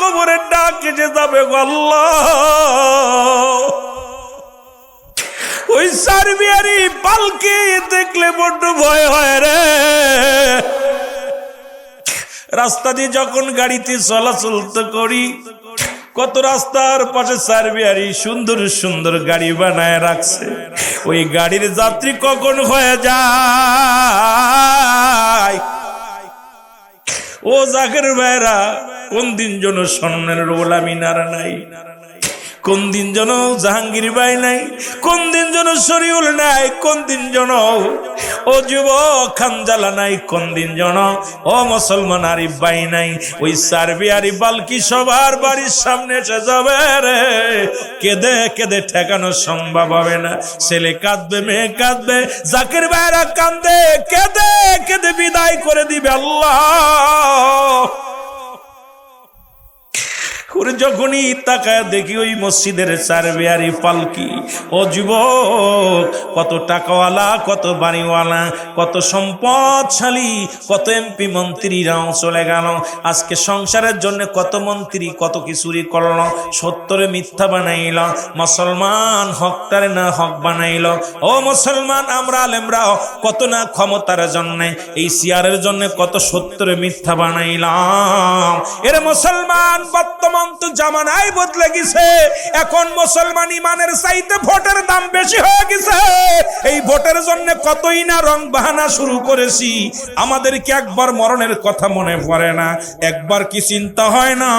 কবরের ডাক এসে যাবে গো আল্লাহ। ওই সার্বিয়ারি পালকি দেখলে বড্ড ভয় হয় রে। রাস্তা দিয়ে যখন গাড়িতে চলাচল করি, কত রাস্তার পাশে সার্বিয়ারি সুন্দর সুন্দর গাড়ি বানায় রাখছে। ওই গাড়ির যাত্রী কখন হয়ে যায়। ও জাকের ভাইরা, কোন দিন যেন স্বর্ণের গোলামি নারা নাই, কোন দিন যেন জাহাঙ্গীর ভাই নাই, কোন দিন যেন শরীউল নাই, কোন দিন যেন ও যুবক খানজালা নাই, কোন দিন যেন ও মুসলমান আরিফ ভাই নাই। ওই সার্বিয়ারি বালকি সবার বাড়ির সামনে এসে যাবে রে। কেঁদে কেঁদে ঠেকানো সম্ভব হবে না। ছেলে কাঁদবে, মেয়ে কাঁদবে, জাকের ভাইরা কাঁদে, কেঁদে কেঁদে বিদায় করে দিবে আল্লাহ। যখনই তাকায় দেখি ওই মসজিদের সার্বিয়ারি পালকি, ও যুবক, কত টাকাওয়ালা, কত বাড়িওয়ালা, কত সম্পদশালী, কত এমপি মন্ত্রীরাও চলে গেল। আজকে সংসারের জন্য কত মন্ত্রী কত কিছুরই করল, সত্যরে মিথ্যা বানাইল, মুসলমান হকটারে না হক বানাইল। ও মুসলমান, আমরা আলেমরাও কত না ক্ষমতার জন্য, এই চেয়ারের জন্য কত সত্যরে মিথ্যা বানাইলাম। এর মুসলমান বর্তমান তো জামানায় বদলে গেছে। এখন মুসলমান ইমানের চাইতে ভোটের দাম বেশি হয়ে গেছে। এই ভোটের জন্য কতই না রং বাহানা শুরু করেছি। আমাদের কি একবার মরণের কথা মনে পড়ে না? একবার কি চিন্তা হয় না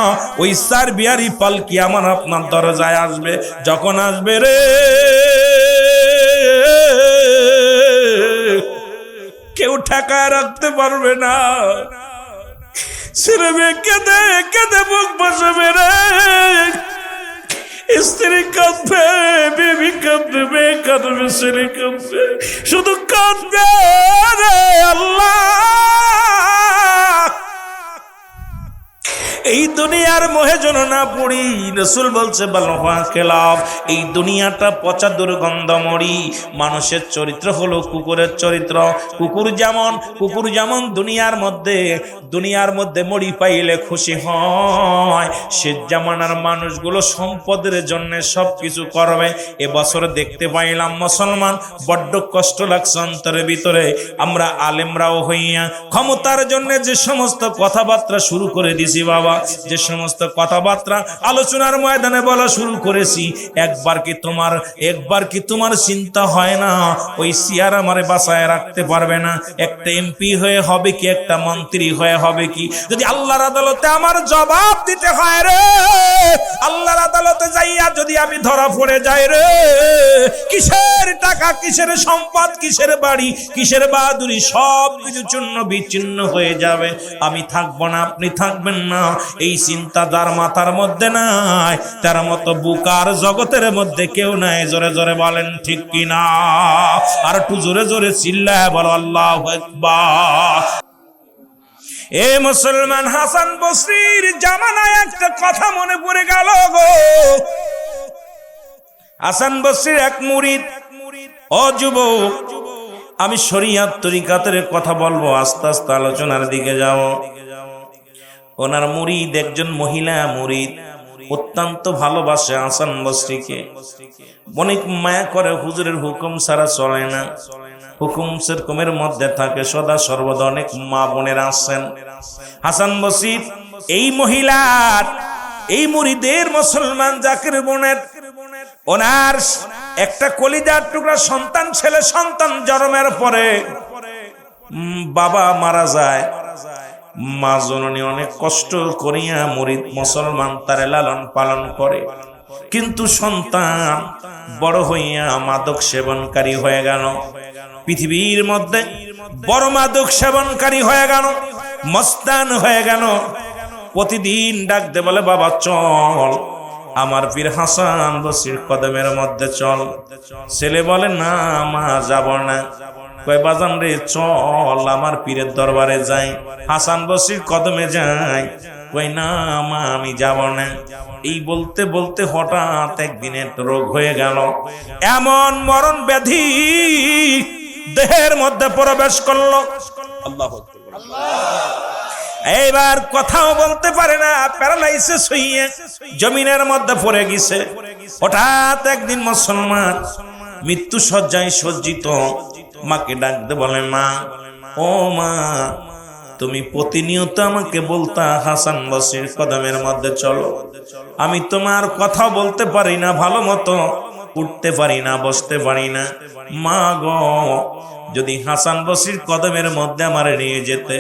ওই সার্বিয়ারি পালকি আমার আপনার দরজায় আসবে? যখন আসবে রে, কেউ ঠেকায় রাখতে পারবে না। ছেলে মেয়ে কেঁদে কেঁদে বুক বসাবে রে। স্ত্রী কাঁদবে, বেবি কাঁদবে, মেয়ে কাঁদবে, ছেলে কাঁদবে, শুধু কাঁদবে রে আল্লাহ। এই দুনিয়ার মোহে যেন না পড়ি। রাসূল বলছে বালহা খেলাফ, এই দুনিয়াটা পচা দুর্গন্ধ মরি। মানুষের চরিত্র হলো কুকুরের চরিত্র। কুকুর যেমন দুনিয়ার মধ্যে মরি পাইলে খুশি হয়। সে জামানার মানুষগুলো সম্পদের জন্য সবকিছু করবে। এবছর দেখতে পাইলাম মুসলমান, বড্ড কষ্ট লাগছে অন্তরের ভিতরে। আমরা আলেমরাও হইয়া ক্ষমতার জন্য যে সমস্ত কথাবার্তা শুরু করে দিছি বাবা, যে সমস্ত কথাবার্তা আলোচনার ময়দানে বলা শুরু করেছি, একবার কি তোমার চিন্তা হয় না ওই চেয়ার আমারে বাঁচায় রাখতে পারবে না? একটা এমপি হয়ে হবে কি, একটা মন্ত্রী হয়ে হবে কি, যদি আল্লাহর আদালতে আমার জবাব দিতে হয় রে, আল্লাহর আদালতে যাইয়া যদি আমি ধরা পড়ে যাই রে, কিসের টাকা, কিসের সম্পদ, কিসের বাড়ি, কিসের বাহাদুরি, সব কিছু চূর্ণ বিচ্ছিন্ন হয়ে যাবে। আমি থাকবো না, আপনি থাকবেন না। এই চিন্তা যার মাথার মধ্যে নাই, তার মতো বুকার জগতের মধ্যে কেউ নাই। জোরে জোরে বলেন ঠিক কিনা? আর একটু জোরে জোরে চিল্লায় বলো আল্লাহু আকবার। এ মুসলমান, হাসান বসরির জামানায় একটা কথা মনে পড়ে গেল গো। হাসান বসরির এক মুরিদ, ও যুবক, আমি শরিয়াত তরিকাতের কথা বলবো, আস্তে আস্তে আলোচনার দিকে যাও। ওনার মুরিদ একজন মহিলা মুরিদ, অত্যন্ত ভালোবাসে হাসান বসরিকে, অনেক মায়া করে। হুজুরের হুকুম ছাড়া চলে না, হুকুম সেরকমের মধ্যে থাকে সদা সর্বদা। অনেক মা বোনের আসেন। হাসান বসরি এই মহিলার, এই মুরিদের, মুসলমান জাকির বোনের, ওনার একটা কলিজার টুকরা সন্তান, ছেলে সন্তান জন্মের পরে বাবা মারা যায়। মা জননী অনেক কষ্ট করিয়া মুরিদ মুসলমান তারে লালন পালন করে, কিন্তু সন্তান বড় হইয়া মাদক সেবনকারী হয়ে গেল। পৃথিবীর মধ্যে বড় মাদক সেবনকারী হয়ে গেল, মস্তান হয়ে গেল। প্রতিদিন ডাকতে বলে, বাবা চল আমার পীর হাসান বসরির কদমের মধ্যে চল। ছেলে বলে, না মা যাব না। কয় বাজান রে চল আমার পীরের দরবারে যাই, হাসান বসরির কদমে যাই। কই না মা আমি যাব না। এই বলতে বলতে হঠাৎ একদিন একটা রোগ হয়ে গেল, এমন মরণ ব্যাধি দেহের মধ্যে প্রবেশ করলো। আল্লাহু আকবার। এইবার কথাও বলতে পারে না, প্যারালাইসিস হইয়ে জমিনের মধ্যে পড়ে গেছে। হঠাৎ একদিন মুসলমান মৃত্যু শয্যায় সজ্জিত মাকে ডাকতে বলে, মা, ও মা, তুমি প্রতিনিয়ত আমাকে বলতা হাসান বসরির কদমের মধ্যে চলো, আমি তোমার কথা বলতে পারি না, ভালো মতো উঠতে পারি না, বসতে পারি না। মা গো, যদি হাসান বসরির কদমের মধ্যে আমার নিয়ে যেতে,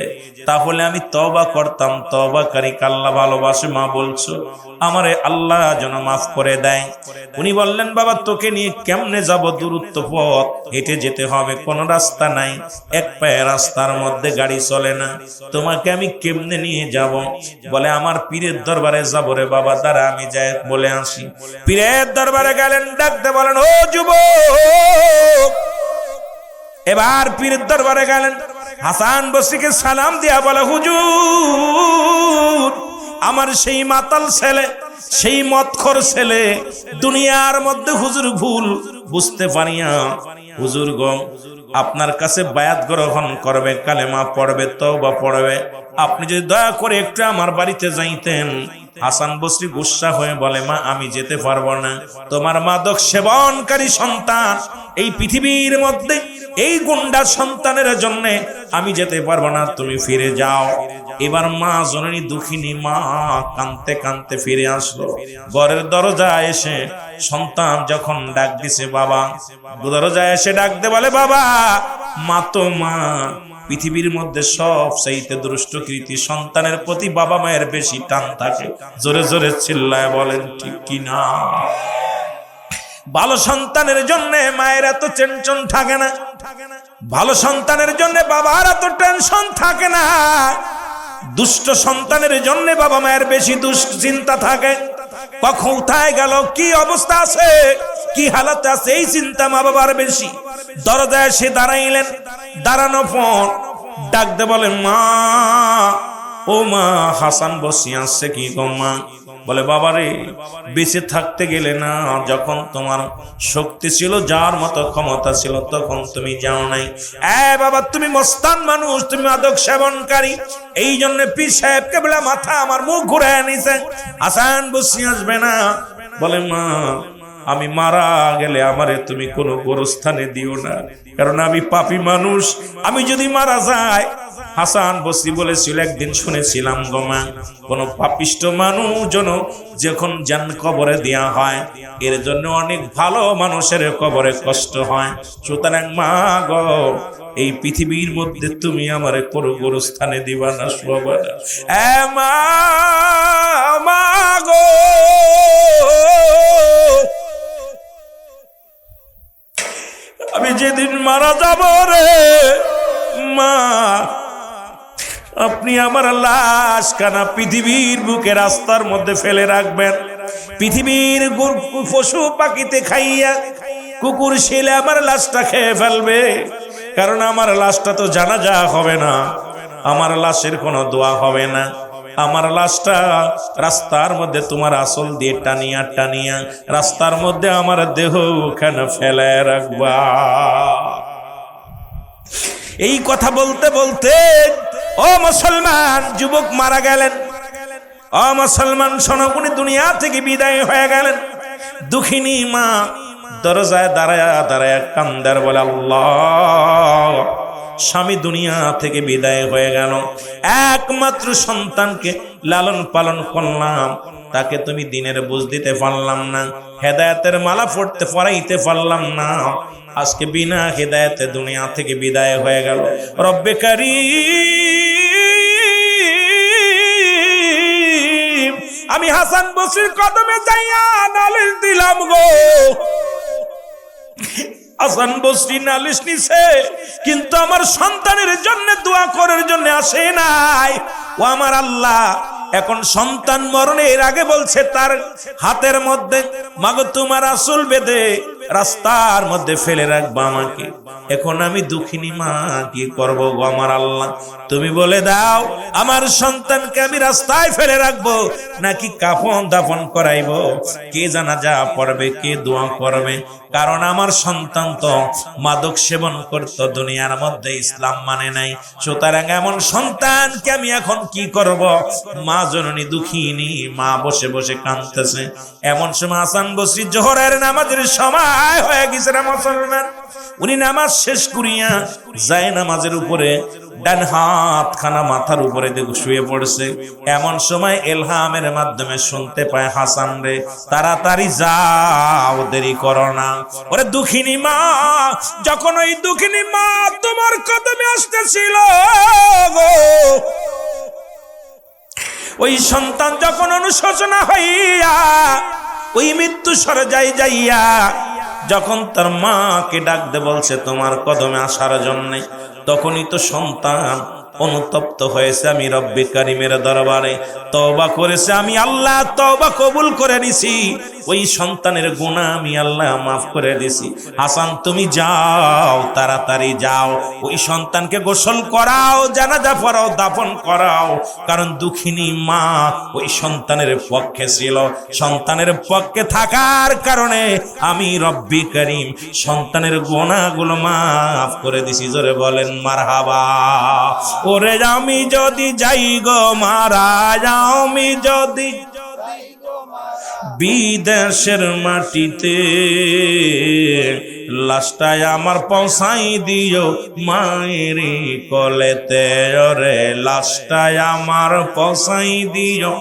তাহলে আমি তওবা করতাম। তওবাকারী আল্লাহ ভালোবাসে। মা বলছো আমারে আল্লাহ যেন মাফ করে দেয়। উনি বললেন, বাবা, তোকে নিয়ে কেমনে যাব? দূরত্ব পথ, হেঁটে যেতে হবে, কোনো রাস্তা নাই, এক পায়ে রাস্তার মধ্যে গাড়ি চলে না, তোমাকে আমি কেমনে নিয়ে যাব? বলে, আমার পীরের দরবারে যাবো রে বাবা, দাঁড়া আমি যাই বলে আসি। পীরের দরবারে গেলেন, ডাকতে বলেন, ও যুবক। এবার পীরের দরবারে গেলেন, হাসান বসরিকে সালাম দিয়া বলে, হুজুর, আমার সেই মাতাল ছেলে, সেই মদখোর ছেলে দুনিয়ার মধ্যে হুজুর ভুল বুঝতে পারিয়া হুজুর গো আপনার কাছে বায়াত গ্রহণ করবে, কালেমা পড়বে, তওবা পড়বে, আপনি যদি দয়া করে একটু আমার বাড়িতে যাইতেন। হাসান বসরি গুসা হয়ে বলে, মা, আমি যেতে পারবো না, তোমার মাদক সেবনকারী সন্তান এই পৃথিবীর মধ্যে এই গুন্ডা সন্তানের জন্য আমি যেতে পারবো না, তুমি ফিরে যাও। এবার মা জননী দুঃখিনী মা কাঁদতে কাঁদতে ফিরে আসলো। ঘরের দরজায় এসে সন্তান যখন ডাক দিছে বাবা, দরজায় এসে ডাকতে বলে, বাবা, মা তো মা, পৃথিবীর মধ্যে সব চাইতে দুষ্টকৃতী সন্তানের প্রতি বাবা মায়ের বেশি টান থাকে। জোরে জোরে চিল্লায় বলেন ঠিক কিনা? ভালো সন্তানের জন্য মায়ের এত টেনশন থাকে না, ভালো সন্তানের জন্য বাবার এত টেনশন থাকে না। দুষ্ট সন্তানের জন্য বাবা মায়ের বেশি দুশ্চিন্তা থাকে। কখন কোথায় গেল, কি অবস্থা আছে, কি হালাতে আছে, এই চিন্তা মা বাবার বেশি। দরজায় এসে দাঁড়াইলেন, দাঁড়ানো পর ডাকতে বলে, মা, ও মা, হাসান বসি আসছে কি গো মা? বলে, বাবারে, বেঁচে থাকতে গেলে না, যখন তোমার শক্তি ছিল, যার মতো ক্ষমতা ছিল, তখন তুমি যাও নাই। বাবা, তুমি মস্তান মানুষ, তুমি মাদক সেবনকারী, এই জন্য পীর সাহেব কেবলা মাথা আমার মুখ ঘুরায় নিছে, হাসান বসি আসবে না। বলে, মা, আমি মারা গেলে আমারে তুমি কোনো গোরস্থানে দিও না, কারণ আমি পাপী মানুষ, আমি যদি মারা যাই। হাসান বসরি বলেছিল, একদিন শুনেছিলাম গো মা, কোন পাপিষ্ট মানুষ যেন যখন জান কবরে দেয়া হয়, এর জন্য অনেক ভালো মানুষের কবরে কষ্ট হয়। সুতরাং মা গো, এই পৃথিবীর মধ্যে তুমি আমারে কোনো গোরস্থানে দিবা না, শোবা না। মা গো, আমি যেদিন মারা যাব রে মা, আপনি আমার লাশ কানা পৃথিবীর বুকে রাস্তার মধ্যে ফেলে রাখবেন। পৃথিবীর পশু পাখিতে খাইয়া কুকুর ছেলে আমার লাশটা খেয়ে ফেলবে, কারণ আমার লাশটা তো জানাজা হবে না, আমার লাশের কোনো দোয়া হবে না। আমার লাশটা রাস্তার মধ্যে তোমার আসল দিয়ে টানিয়া টানিয়া রাস্তার মধ্যে আমার দেহ ওখানে ফেলে রাখবা। এই কথা বলতে বলতে ও মুসলমান যুবক মারা গেলেন। ও মুসলমান শোনো, উনি দুনিয়া থেকে বিদায় হয়ে গেলেন। দুঃখিনী মা দরজায় দাঁড়ায়া দাঁড়ায়া কান্দার বলে, আল্লাহ, স্বামী দুনিয়া থেকে বিদায় হয়ে গেল, একমাত্র সন্তানকে লালন পালন করলাম, তাকে তুমি দিনের বুঝ দিতে পারলাম না, হেদায়েতের মালা পরাইতে পারলাম না, আজকে বিনা হেদায়েতে দুনিয়া থেকে বিদায় হয়ে গেল। রব্বে কারীম, আমি হাসান বসরির কদমে যাইয়া নালিশ দিলাম গো। হাসান বসরি নালিশ নিছে, কিন্তু আমার সন্তানের জন্য দোয়া করার জন্য আসে নাই। ও আমার আল্লাহ, এখন সন্তান মরণের আগে বলছে তার হাতের মধ্যে, মাগো তোমার আসল বেঁধে রাস্তার মধ্যে ফেলে রাখবা আমাকে। এখন আমি দুঃখিনী মা, কি করব গো আমার আল্লাহ? তুমি বলে দাও, আমার সন্তানকে আমি রাস্তায় ফেলে রাখবো নাকি কাফন দাফন করাইবো? কে জানাজা পড়বে, কে দোয়া করবে? কারণ আমার সন্তান তো মাদক সেবন করত, দুনিয়ার মধ্যে ইসলাম মানে নাই। সুতরাং এমন সন্তানকে আমি এখন কি করব? মা জননী দুঃখিনী, মা বসে বসে কাঁদতেছে। এমন সময় হাসান বসরি জোহরের নামাজের সময় হয়ে গেছে না মুসলমান, উনি নামাজ শেষ করিয়া যায় নামাজের উপরে ডান হাত খানা মাথার উপরে দেখে শুয়ে পড়ছে। এমন সময় এলহামের মাধ্যমে শুনতে পায়, হাসান রে তাড়াতাড়ি যাও, দেরি করো না। ওরে দুঃখিনী মা, যখন ওই দুঃখিনী মা তোমার কদমে আসতেছিল গো, ওই সন্তান যখন অনুশোচনা হইয়া ওই মৃত্যু সরজায় যাইয়া যখন তার মাকে ডাকতে বলছে তোমার কদমে আসার জন্যে, তখনই তো সন্তান অনুতপ্ত হয়েছে। আমি রব্বে কারিমের দরবারে তওবা করেছে, আমি আল্লাহ তওবা কবুল করে নিছি, ওই সন্তানের গুনাহ আমি আল্লাহ মাফ করে দিছি। হাসান তুমি যাও, তাড়াতাড়ি যাও, ওই সন্তানকে গোসল করাও, জানাজা পড়াও, দাফন করাও। কারণ দুঃখিনী মা ওই সন্তানের পক্ষে ছিল, সন্তানের পক্ষে থাকার কারণে আমি রব্বে কারিম সন্তানের গুনাহগুলো মাফ করে দিছি। জোরে বলেন মারহাবা। ওরে আমি যদি যাই গো মারা, আমি যদি বিদেশের মাটিতে, লাশটায় আমার পৌঁছাই দিও মায়ের কোলেতে। ওরে লাশটায় আমার পৌঁছাই দিও,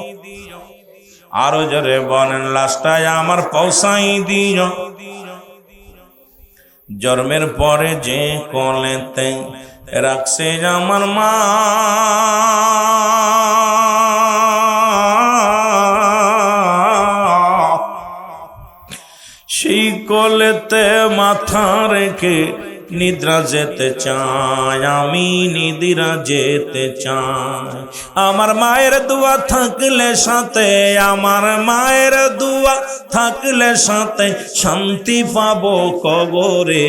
আরো জোরে বলেন লাশটায় আমার পৌঁছাই দিও। জন্মের পরে যে কোলেতে রাখছে আমার মা, সেই কোলেতে মাথা রেখে নিদ্রা যেতে চাই, আমি নিদ্রা যেতে চাই। আমার মায়ের দোয়া থাকলে সাথে, আমার মায়ের দোয়া থাকলে সাথে শান্তি পাবো কবরে।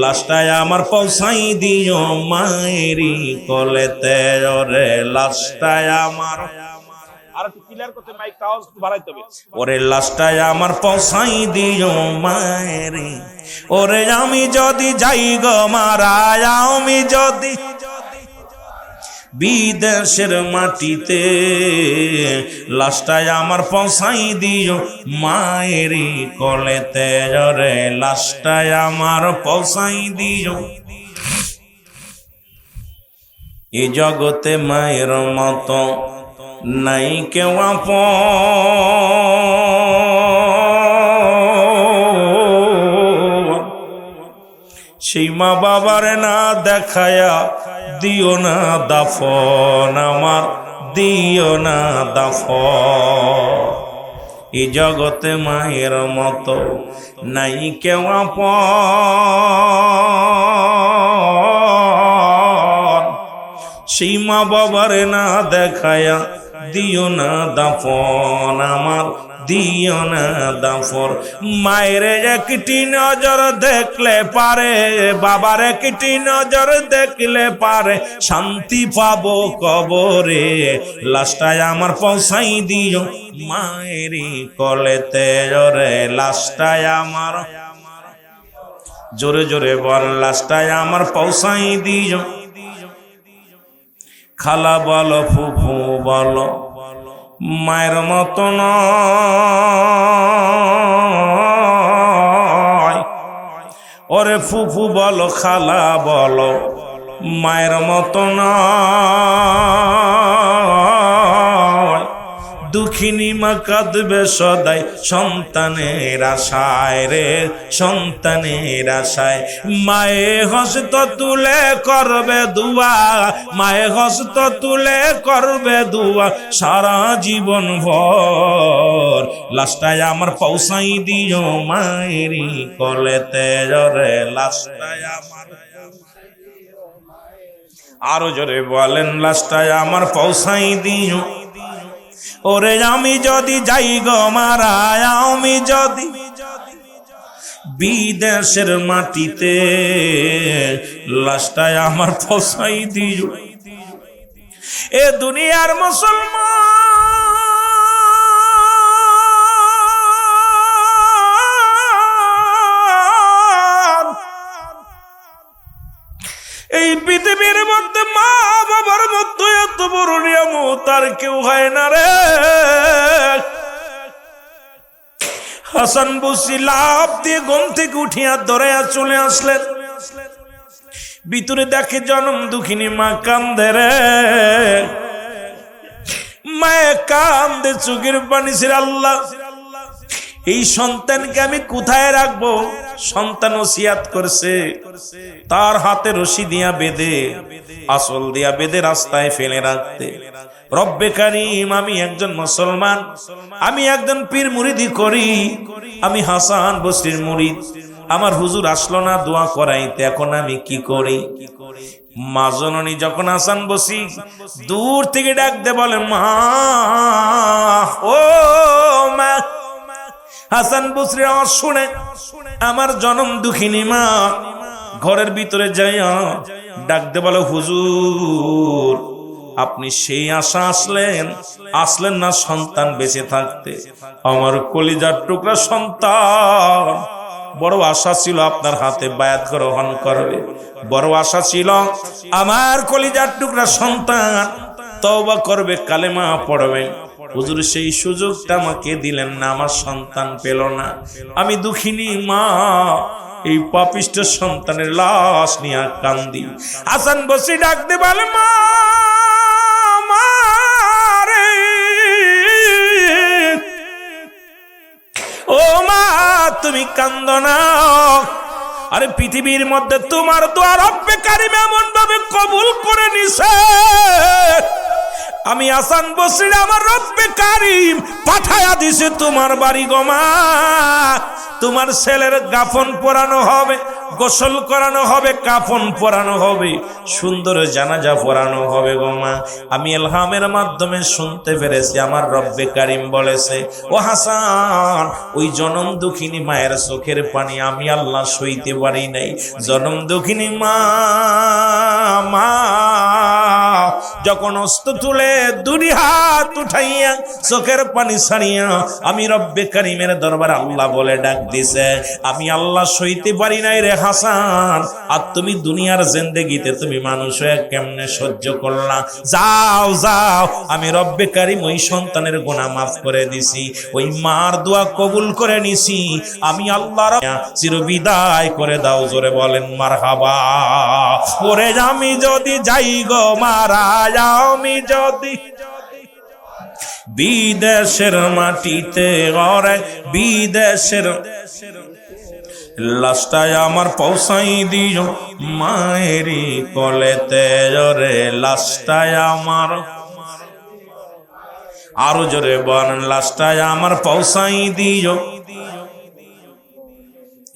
লাশটায় আমার পৌঁছাই দিও মায়েরই কোলেতে। ওরে লাশটায় আমার, ওরে লাশটায় আমার পৌঁছাই দিও মায়েরে। ওরে আমি যদি যাই গো মারা, আমি যদি বিদেশের মাটিতে, লাশটায় আমার পৌঁছাই দিও মায়েরই কোলেতে। ওরে লাশটায় আমার পৌঁছাই দিও। এই জগতে মায়ের মতো নাই কেউ আপন, সেই মা বাবার না দেখায়া দিও না দাফন, আমার দিও না দাফন। এই জগতে মায়ের মতো নাই কেউ আপন, সেই মা বাবার না দেখায়া দিও না দাফন, আমার দিও না দাফন। মায়ের একটি নজর দেখলে পারে, বাবার একটি নজর দেখলে পারে শান্তি পাবো কবরে। লাশটায় আমার পৌঁছাই দিও মায়েরই কোলেতে। ওরে লাশটায় আমার, জোরে জোরে বল লাশটায় আমার পৌঁছাই দিও। খালা বলো ফুফু বলো মায়ের মতো নয়, ওরে ফুফু বলো খালা বলো মায়ের মতো নয়। দুঃখিনী মা কাঁদবে সদাই সন্তানের আশায় রে, সন্তানের আশায়। মায়ে হস্ত তুলে করবে দুয়া, মায়ে হস্ত তুলে করবে দুয়া সারা জীবন ভর। লাশটায় আমার পৌঁছাই দিও মায়েরই কোলেতে। রে লাশটায় আমার, আরো জোরে বলেন লাশটায় আমার পৌঁছাই দিও। ওরে আমি যদি যাই গো মারা, আমি যদি বিদেশের মাটিতে, লাশটায় আমার পৌঁছাই দিও। এ দুনিয়ার মুসলমান তার কেউ হয় না রে। হাসান বসরি লাফ দিয়ে ঘুম থেকে উঠিয়া দৌড়াইয়া চলে আসলেন। ভিতরে দেখে জনম দুঃখিনী মা কান্দে রে। মায়ে কান্দে, চোখের পানি ছেড়ে, আল্লাহ এই সন্তানকে আমি কোথায় রাখবো? সন্তান ওসিয়াত করছে তার হাতে রশি দিয়া বেঁধে, আসল দিয়া বেঁধে রাস্তায় ফেলে রাখতে। রব্বে কারীম, আমি একজন মুসলমান, আমি একজন পীর মুরিদি করি, আমি হাসান বসরির মুরিদ। আমার হুজুর আসলো না দোয়া করাইতে, এখন আমি কি করি? মা জননী যখন হাসান বসরি দূর থেকে ডাক দে বলে, মা ও মা। হাসান বসরি আওয়াজ শুনে আমার জনম দুঃখিনী মা ঘরের ভিতরে যাইয়া ডাক দে বলে, হুজুর আপনি সেই আশা আসলেন না সন্তান বেঁচে থাকতে? আমার কলিজার টুকরা সন্তান বড় আশা ছিল আপনার হাতে বায়াত গ্রহণ করবে, বড় আশা ছিল আমার কলিজার টুকরা সন্তান তওবা করবে, কালেমা পড়বে। হুজুর সেই সুযোগটা আমাকে দিলেন না, আমার সন্তান পেল না। আমি দুঃখিনী মা এই পাপিষ্ঠ সন্তানের লাশ নিয়ে কান্দি। হাসান বসরি ডাক দে বলে, মা রে, ও মা তুমি কান্দো না। আরে পৃথিবীর মধ্যে তোমার দোয়া রব্বে কারীম এমন ভাবে কবুল করে নিছে, আমি হাসান বসরি আমার রব্বে কারীম পাঠায়া দিছে তোমার বাড়ি গো মা। তোমার ছেলের কাফন পরানো হবে, গোসল করানো হবে, কাফন পরানো হবে, সুন্দর জানাজা পরানো হবে গো মা। আমি ইলহামের মাধ্যমে শুনতে পেরেছি আমার রব্বে কারীম বলেছে, ও হাসান ওই জনম দুঃখিনী মায়ের চোখের পানি আমি আল্লাহ সইতে পারি নাই। জনম দুঃখিনী মা যখন অস্ত তুলে দুই হাত উঠাইয়া চোখের পানি ছাড়িয়া আমি রব্বে কারীমের দরবারে আল্লাহ বলে ডাক দিছে, আমি আল্লাহ সইতে পারি নাই রে হাসান। আর তুমি দুনিয়ার জিন্দেগিতে তুমি মানুষ হয়ে কেমনে সহ্য করলা? যাও যাও, আমি রব্বে কারীম ওই সন্তানের গুনাহ মাফ করে দিছি, ওই মার দোয়া কবুল করে নিছি, আমি আল্লাহর চিরবিদায় করে দাও। জোরে বলেন মারহাবা। ওরে আমি যদি যাই গো মারা, আমি যদি বিদেশের মাটিতে, ওরে বিদেশের লাশটায় আমার পৌঁছাই দিও মায়েরি কোলেতে, ওরে লাশটায় আমার, আরো জোরে বলেন, লাশটায় আমার পৌঁছাই দিও।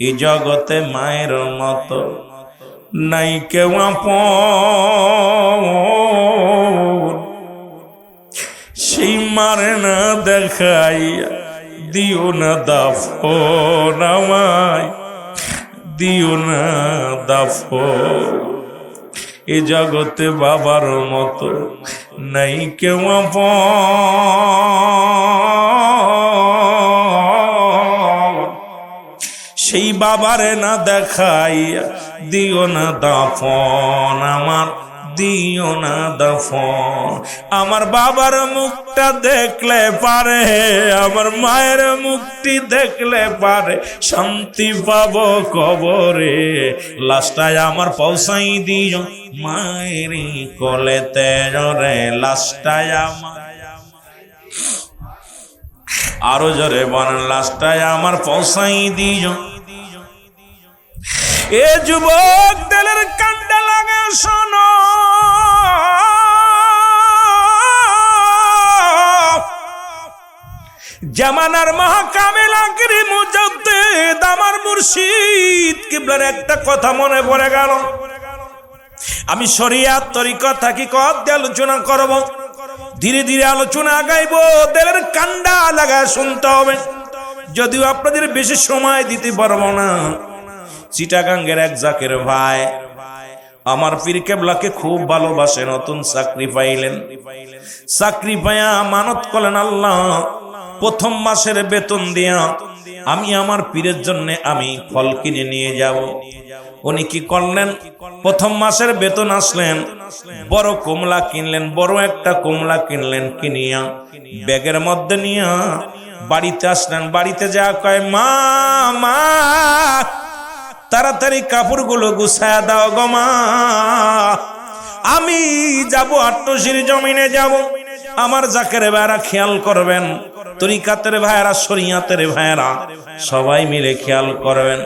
এই জগতে মায়ের মতো নাই কেউ আপন, সেই মারে না দেখাইয়া দিও না দাফন, আমায় দিও না দাফন। এ জগতে বাবার মতো নাই কেউ আপন, সেই বাবারে না দেখাইয়া দিও না দাফন, আমার দিও না দাফন। আমার বাবার মুখটা দেখলে পারে, আমার মায়ের মুখটি দেখলে পারে শান্তি পাবো কবরে, লাশটায় আমার পৌঁছাই দিও মায়ের কোলেতে, রে লাশটায় আমার, আরো জোরে বলেন, লাশটায় আমার পৌঁছাই দিও। এ যুবক দিলের কান্ডা লাগে শোনো, জামানার মহাকামিল আখরি মুজাদ্দিদ আমার মুর্শিদ কিবলার একটা কথা মনে পড়ে গেল। আমি শরিয়াত তরিকত হাকিকত দিয়ে আলোচনা করব, ধীরে ধীরে আলোচনা আগাইবো, দিলের কান্ডা লাগায় শুনতে হবে। যদিও আপনাদের বেশি সময় দিতে পারবো না। চিটাগাঙ্গের এক জাকের ভাই আমার পীর কেবলাকে খুব ভালোবাসে, নতুন চাকরি পাইলেন, চাকরি পাইয়া মানত করলেন, আল্লাহ প্রথম মাসের বেতন দিয়া আমি আমার পীরের জন্য আমি ফল কিনে নিয়ে যাব। উনি কি করলেন, প্রথম মাসের বেতন আসলেন, বড় কমলা কিনলেন, বড় একটা কমলা কিনলেন, কিনিয়া ব্যাগের মধ্যে নিয়ে বাড়িতে আসলেন। বাড়িতে যা কয়, মা মা তাড়াতাড়ি কাপড়গুলো গুছায়া দাও গো মা, আমি যাব আট্টশির জমিনে যাব। আমার জাকের ভাইরা খেয়াল করবেন, তরিকাতের ভাইরা, শরিয়াতের ভাইরা সবাই মিলে খেয়াল করবেন।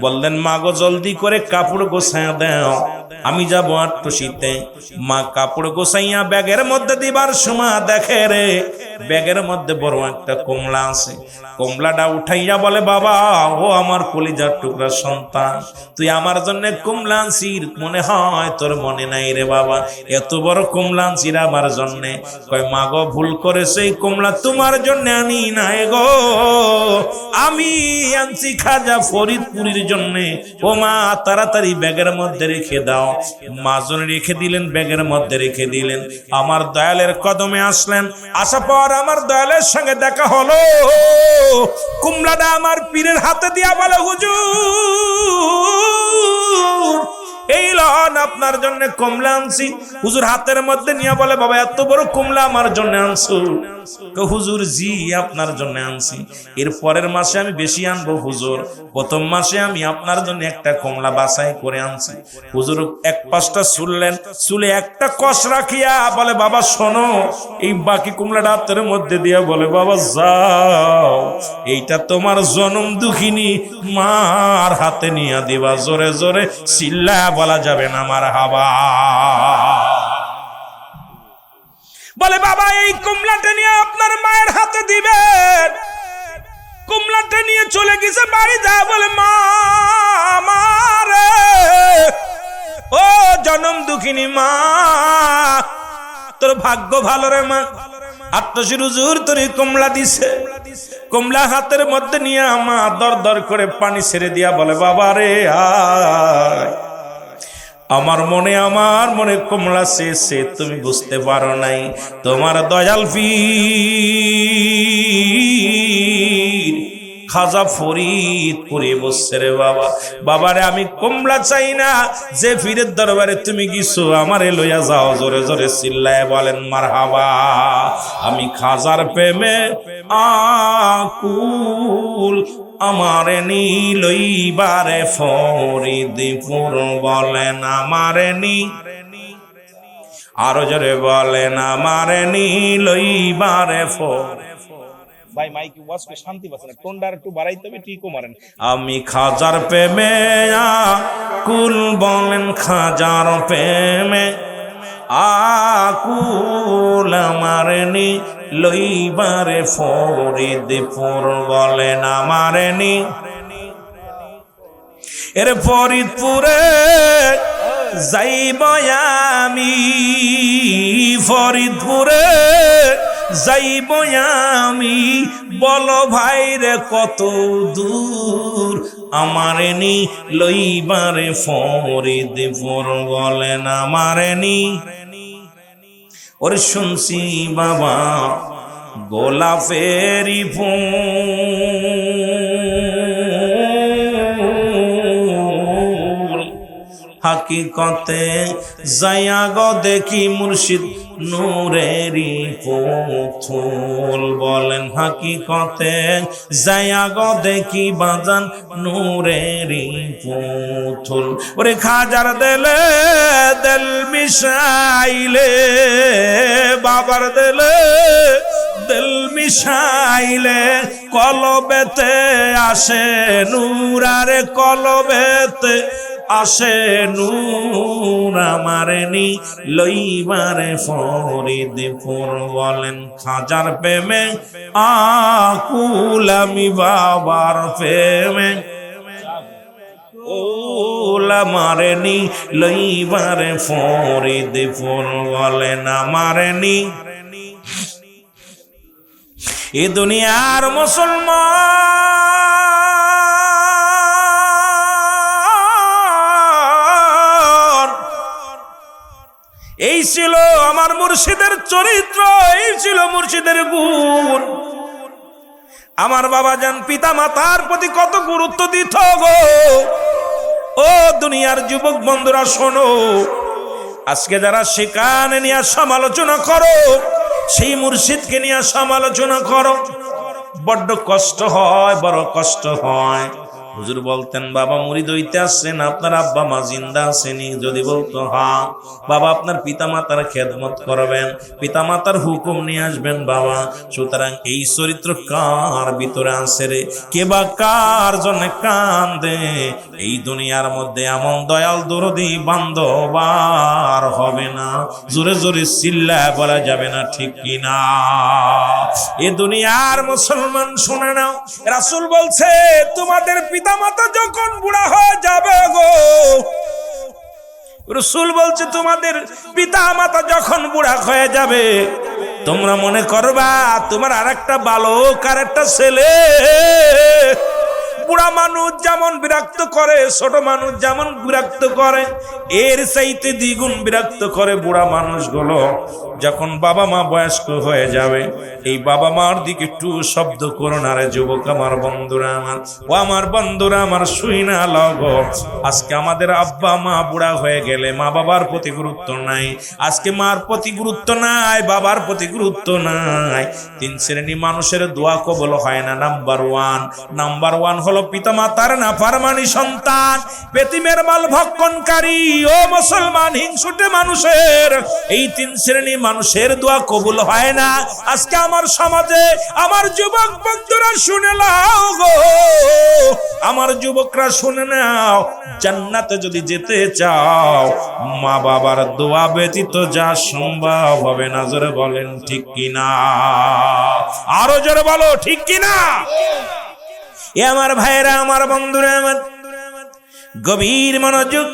বললেন, মা গো জলদি করে কাপড় গোছায়া দাও, আমি যাবো আট্টশিতে। মা কাপড় গোছাইয়া ব্যাগের মধ্যে দিবার সময় দেখে রে ব্যাগের মধ্যে বড় একটা কমলা আছে। কমলাটা উঠাইয়া বলে, বাবা ও আমার কলিজার টুকরা সন্তান, তুই আমার জন্য কমলা আনছিস, মনে হয় তোর মনে নাই রে বাবা, এত বড় কমলা আনছিস আমার জন্য। কয়, মা গো ভুল করেছে, এই কমলা তোমার জন্য আনি নাই গো, আমি আনছি খাজা ফরিদপুরের জন্য। ও মা তাড়াতাড়ি ব্যাগের মধ্যে রেখে দাও। মাজন রেখে দিলেন, ব্যাগের মধ্যে রেখে দিলেন। আমার দয়ালের কদমে আসলেন, আসার পর আমার দয়ালের সঙ্গে দেখা হলো। কুমলাটা আমার পীরের হাতে দিয়া বলে, হুজুর এই লন আপনার জন্য কমলা আনছি। হুজুর হাতের মধ্যে নিয়ে বলে, বাবা এত বড় কমলা আমার জন্য আনছো? হুজুর জি আপনার জন্য আনছি, এর পরের মাসে আমি বেশি আনবো হুজুর, প্রথম মাসে আমি আপনার জন্য একটা কমলা বাছাই করে আনছি। হুজুর এক পাশটা শুনলেন, চুলে একটা কষ রাখিয়া বলে, বাবা শোনো, এই বাকি কমলাটা হাতের মধ্যে দিয়া বলে, বাবা যাও, এইটা তোমার জনম দুঃখিনী মার হাতে নিয়ে দিবা। জোরে জোরে চিল্লা বলা যাবে না আমার হাবা। বলে, বাবা এই কমলাটা নিয়ে আপনার মায়ের হাতে দিবেন। কমলাটা নিয়ে চলে গেছে বাড়ি, যা বলে, মা মারে, ও জনম দুঃখিনী মা, তোর ভাগ্য ভালো রে মা, আট্টশির হুজুর তোর কমলা দিছে। কমলা হাতের মধ্যে নিয়ে মা দর দর করে পানি ছেড়ে দিয়া বলে, বাবা রে আয়, আমার মনে কমলা সে তুমি বুঝতে পারো নাই, তোমার দয়াল পীর খাজা ফরিদপুরে বসছে রে বাবা। বাবারে আমি কমলা চাই না, যে পীরের দরবারে তুমি গেছো আমারে লইয়া যাও। জোরে জোরে চিল্লায় বলেন মারহাবা। আমি খাজার প্রেমে আকুল, আমারে নীলইবারে ফরিদপুর, বলেন আমারে নি, আরো জোরে বলেন আমারে নীলইবারে ফরিদপুর। ভাই মাইক ওয়াজ করে শান্তি পাচ্ছেন, টোনটা একটু বাড়াইতে হবে, ঠিকও মারেন। আমি খাজার প্রেমে আকুল, বলেন খাজার প্রেমে আকুল, আমারে নীলইবারে ফরিদপুর, বলেন আমারে নি। এর ফরিদপুরে যাইব আমি, ফরিদপুরে যাইব আমি, বলো ভাই রে কত দূর, আমারে নীলইবারে ফরিদপুর, বলেন আমারে নি। ওরে শুনছি বাবা গোলাপেরি ফুল, হাকিকতে যাইয়া গো দেখি মুর্শিদ নূরেরি পুতুল, বলেন হাকিকতে যাইয়া গো দেখি বাজান নূরেরি পুতুল। ওরে খাজার দেলে দেল মিশাইলে, বাবার দেলে দিল মিশাইলে, কলবেতে আসে নূর, আরে কলবেতে আসে নূর, আমারে নীলইবারে ফরিদপুর, বলেন খাজার প্রেমে আকুল, আমি বাবার প্রেমে আকুল, আমারে নীলইবারে ফরিদপুর, বলেন আমারে নি। এ দুনিয়ার মুসলমান, এই ছিল আমার মুর্শিদের চরিত্র, এই ছিল মুর্শিদের গুণ। আমার বাবা যান পিতা মাতার প্রতি কত গুরুত্ব দিত গো। ও দুনিয়ার যুবক বন্ধুরা শোনো, আজকে যারা সেখানে নিয়ে সমালোচনা করো, সেই মুর্শিদকে নিয়ে সমালোচনা করো, বড্ড কষ্ট হয়, বড় কষ্ট হয়। হুজুর বলতেন, বাবা মুরিদ হইতে আসছেন, আপনার আব্বা মা জিন্দা আসেনি? যদি বলতো হ্যাঁ, বাবা আপনার পিতা মাতার খেদমত করবেন, পিতা মাতার হুকুম নিয়ে আসবেন বাবা। সুতরাং এই চরিত্র কার ভিতরে আছে রে? কে বা কার জন্য কান্দে? এই দুনিয়ার মধ্যে এমন দয়াল দরদি বান্ধব আর হবে না। জোরে জোরে চিল্লায় বলা যাবে না, ঠিক কিনা? এ দুনিয়ার মুসলমান শুনে নাও, রাসূল বলছে তোমাদের পিতামাতা যখন বুড়া হয়ে যাবে গো, রাসূল বলছে তোমাদের পিতামাতা যখন বুড়া হয়ে যাবে, তোমরা মনে করবা তোমার আরেকটা বালক, আরেকটা ছেলে। বুড়া মানুষ যেমন বিরক্ত করে, ছোট মানুষ যেমন বিরক্ত করে, এর চাইতে দ্বিগুণ বিরক্ত করে বুড়া মানুষগুলো। যখন বাবা মা বয়স্ক হয়ে যাবে, এই বাবা মার দিকে একটু শব্দ করো না রে যুবক আমার বন্ধুরা আমার, ও আমার বন্ধুরা আমার, শুই না লগো। আজকে আমাদের আব্বা মা বুড়া হয়ে গেলে মা বাবার প্রতি গুরুত্ব নাই। আজকে মার প্রতি গুরুত্ব নাই, বাবার প্রতি গুরুত্ব নাই। 3 শ্রেণী মানুষের দোয়া কবুল হয় না। নাম্বার ওয়ান হলো পিতা মাতার নাফরমানি সন্তান, বেতিমের মাল ভক্ষণকারী। ও মুসলমান, হিংসুটে মানুষের এই 3 শ্রেণী মানুষের দোয়া কবুল হয় না। আজকে আমার সমাজে আমার যুবক বন্ধুরা শুনে নাও গো, আমার যুবকরা শুনে নাও, জান্নাতে যদি যেতে চাও মা বাবার দোয়া ব্যতীত যা সম্ভব হবে না। জোরে বলেন ঠিক কিনা? আরো জোরে বলো ঠিক কিনা? এ আমার ভাইরা, আমার বন্ধুরা আমার, গভীর মনোযোগ,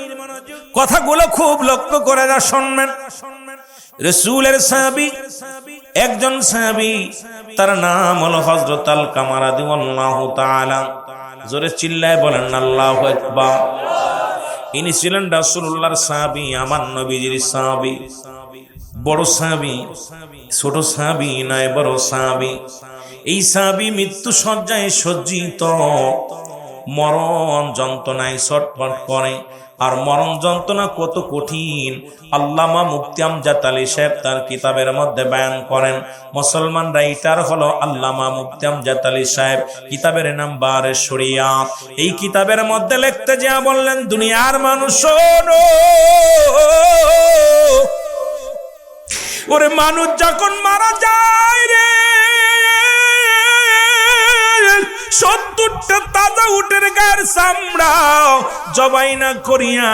কথাগুলো খুব লক্ষ্য করে যা শুনবেন। রাসূলের সাহাবী, একজন সাহাবী, তার নাম হলো হযরত আলকামা রাদিয়াল্লাহু তাআলা। জোরে চিল্লায় বলেন আল্লাহু আকবার। ইনি ছিলেন রাসূলুল্লাহর সাহাবী, আমার নবীজির সাহাবী। বড় সাহাবী, ছোট সাহাবী নয়, বড় সাহাবী। এই সাহাবী মৃত্যু শয্যায় সজ্জিত, মরণ যন্ত্রণায় ছটফট করে। আর মরণ যন্ত্রণা কত কঠিন আল্লামা মুফতি আমজাদ আলী সাহেব তার কিতাবের মধ্যে বয়ান করেন। মুসলমান রাইটার হলো আল্লামা মুফতি আমজাদ আলী সাহেব, কিতাবের নাম বারে শরিয়াত। এই কিতাবের মধ্যে লিখতে যা বললেন, দুনিয়ার মানুষ শোনো, ওরে মানুষ যখন মারা যায় রে, 70টা তাজা উটের গায়ের চামড়া জবাই না করিয়া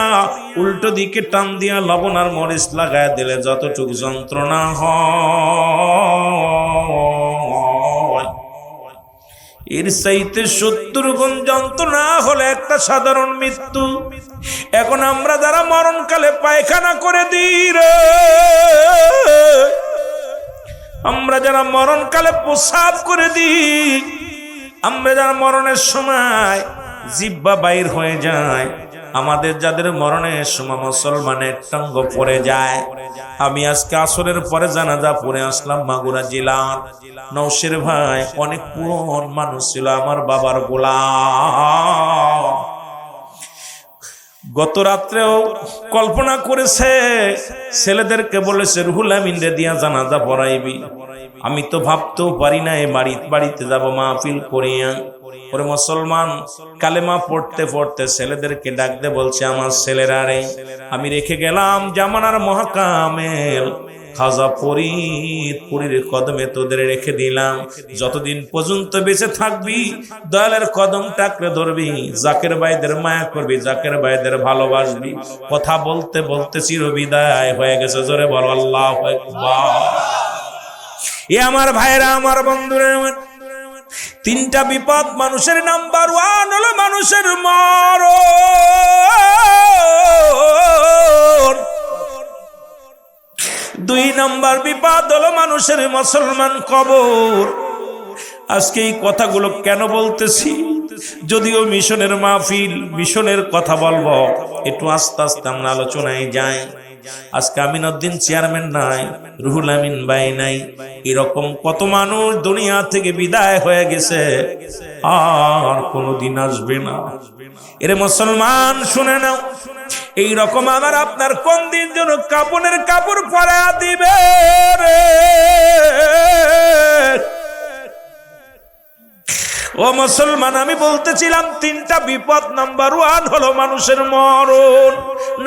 উল্টো দিকে টান দিয়া লবণ আর মরিচ লাগায় দিলে যতটুকু যন্ত্রণা হয়, এর চাইতে 70 গুণ যন্ত্রণা হলে একটা সাধারণ মৃত্যু। এখন আমরা যারা মরণকালে পায়খানা করে দিই রে, আমরা যারা মরণকালে প্রসাব করে দিই, আমরা যারা মরণের সময় জিহ্বা বাইর হয়ে যায়, আমাদের যাদের মরণের সময় মুসলমানের টাঙ্গ পড়ে যায়। আমি আজকে আসরের পরে জানাজা পড়ে আসলাম মাগুরা জেলার নওশের ভাই, অনেক পুরন মানুষ ছিল, আমার বাবার গোলাম। গত রাত্রেও কল্পনা করেছে, ছেলেদেরকে বলেছে রুহুল আমিনরে দিয়া জানাজা পড়াইবি। আমি তো ভাবতেও পারি না এ বাড়িতে যাব মাহফিল করিয়া। ওরে মুসলমান, কালেমা পড়তে পড়তে ছেলেদেরকে ডাকতে বলছে, আমার ছেলেরা রে, আমি রেখে গেলাম জামানার মহাকামেল খাজা ফরিদপুরের কদমে তোদের রেখে দিলাম। যতদিন পর্যন্ত বেঁচে থাকবি দয়ালের কদম টাকরে ধরবি, জাকের ভাইদের মায়া করবি, জাকের ভাইদের ভালোবাসবি। কথা বলতে বলতে চিরবিদায় হয়ে গেছে। জোরে বল আল্লাহু আকবার। এ আমার ভাইরা, আমার বন্ধুরা, 3টা বিপদ মানুষের নাম্বার 1 হলো মানুষের মরণ। 2 নাম্বার বিপদ হলো মানুষের মুসলমান কবর। আজকে এই কথাগুলো কেন বলতেছি? যদিও মিশনের মাহফিল, মিশনের কথা বলবো, একটু আস্তে আস্তে আমরা আলোচনায় যাই। আজকে আমিনউদ্দিন চেয়ারম্যান নাই, রুহুল আমিন ভাই নাই, এরকম কত মানুষ দুনিয়া থেকে বিদায় হয়ে গেছে, আর কোনোদিন আসবে না। এরে মুসলমান শুনে নাও, এই রকম আমার আপনার কোন দিন যেন কাপড়ের কাপড় পরা দিবে রে। ও মুসলমান, আমি বলতেছিলাম তিনটা বিপদ। নাম্বার 1 হলো মানুষের মরণ,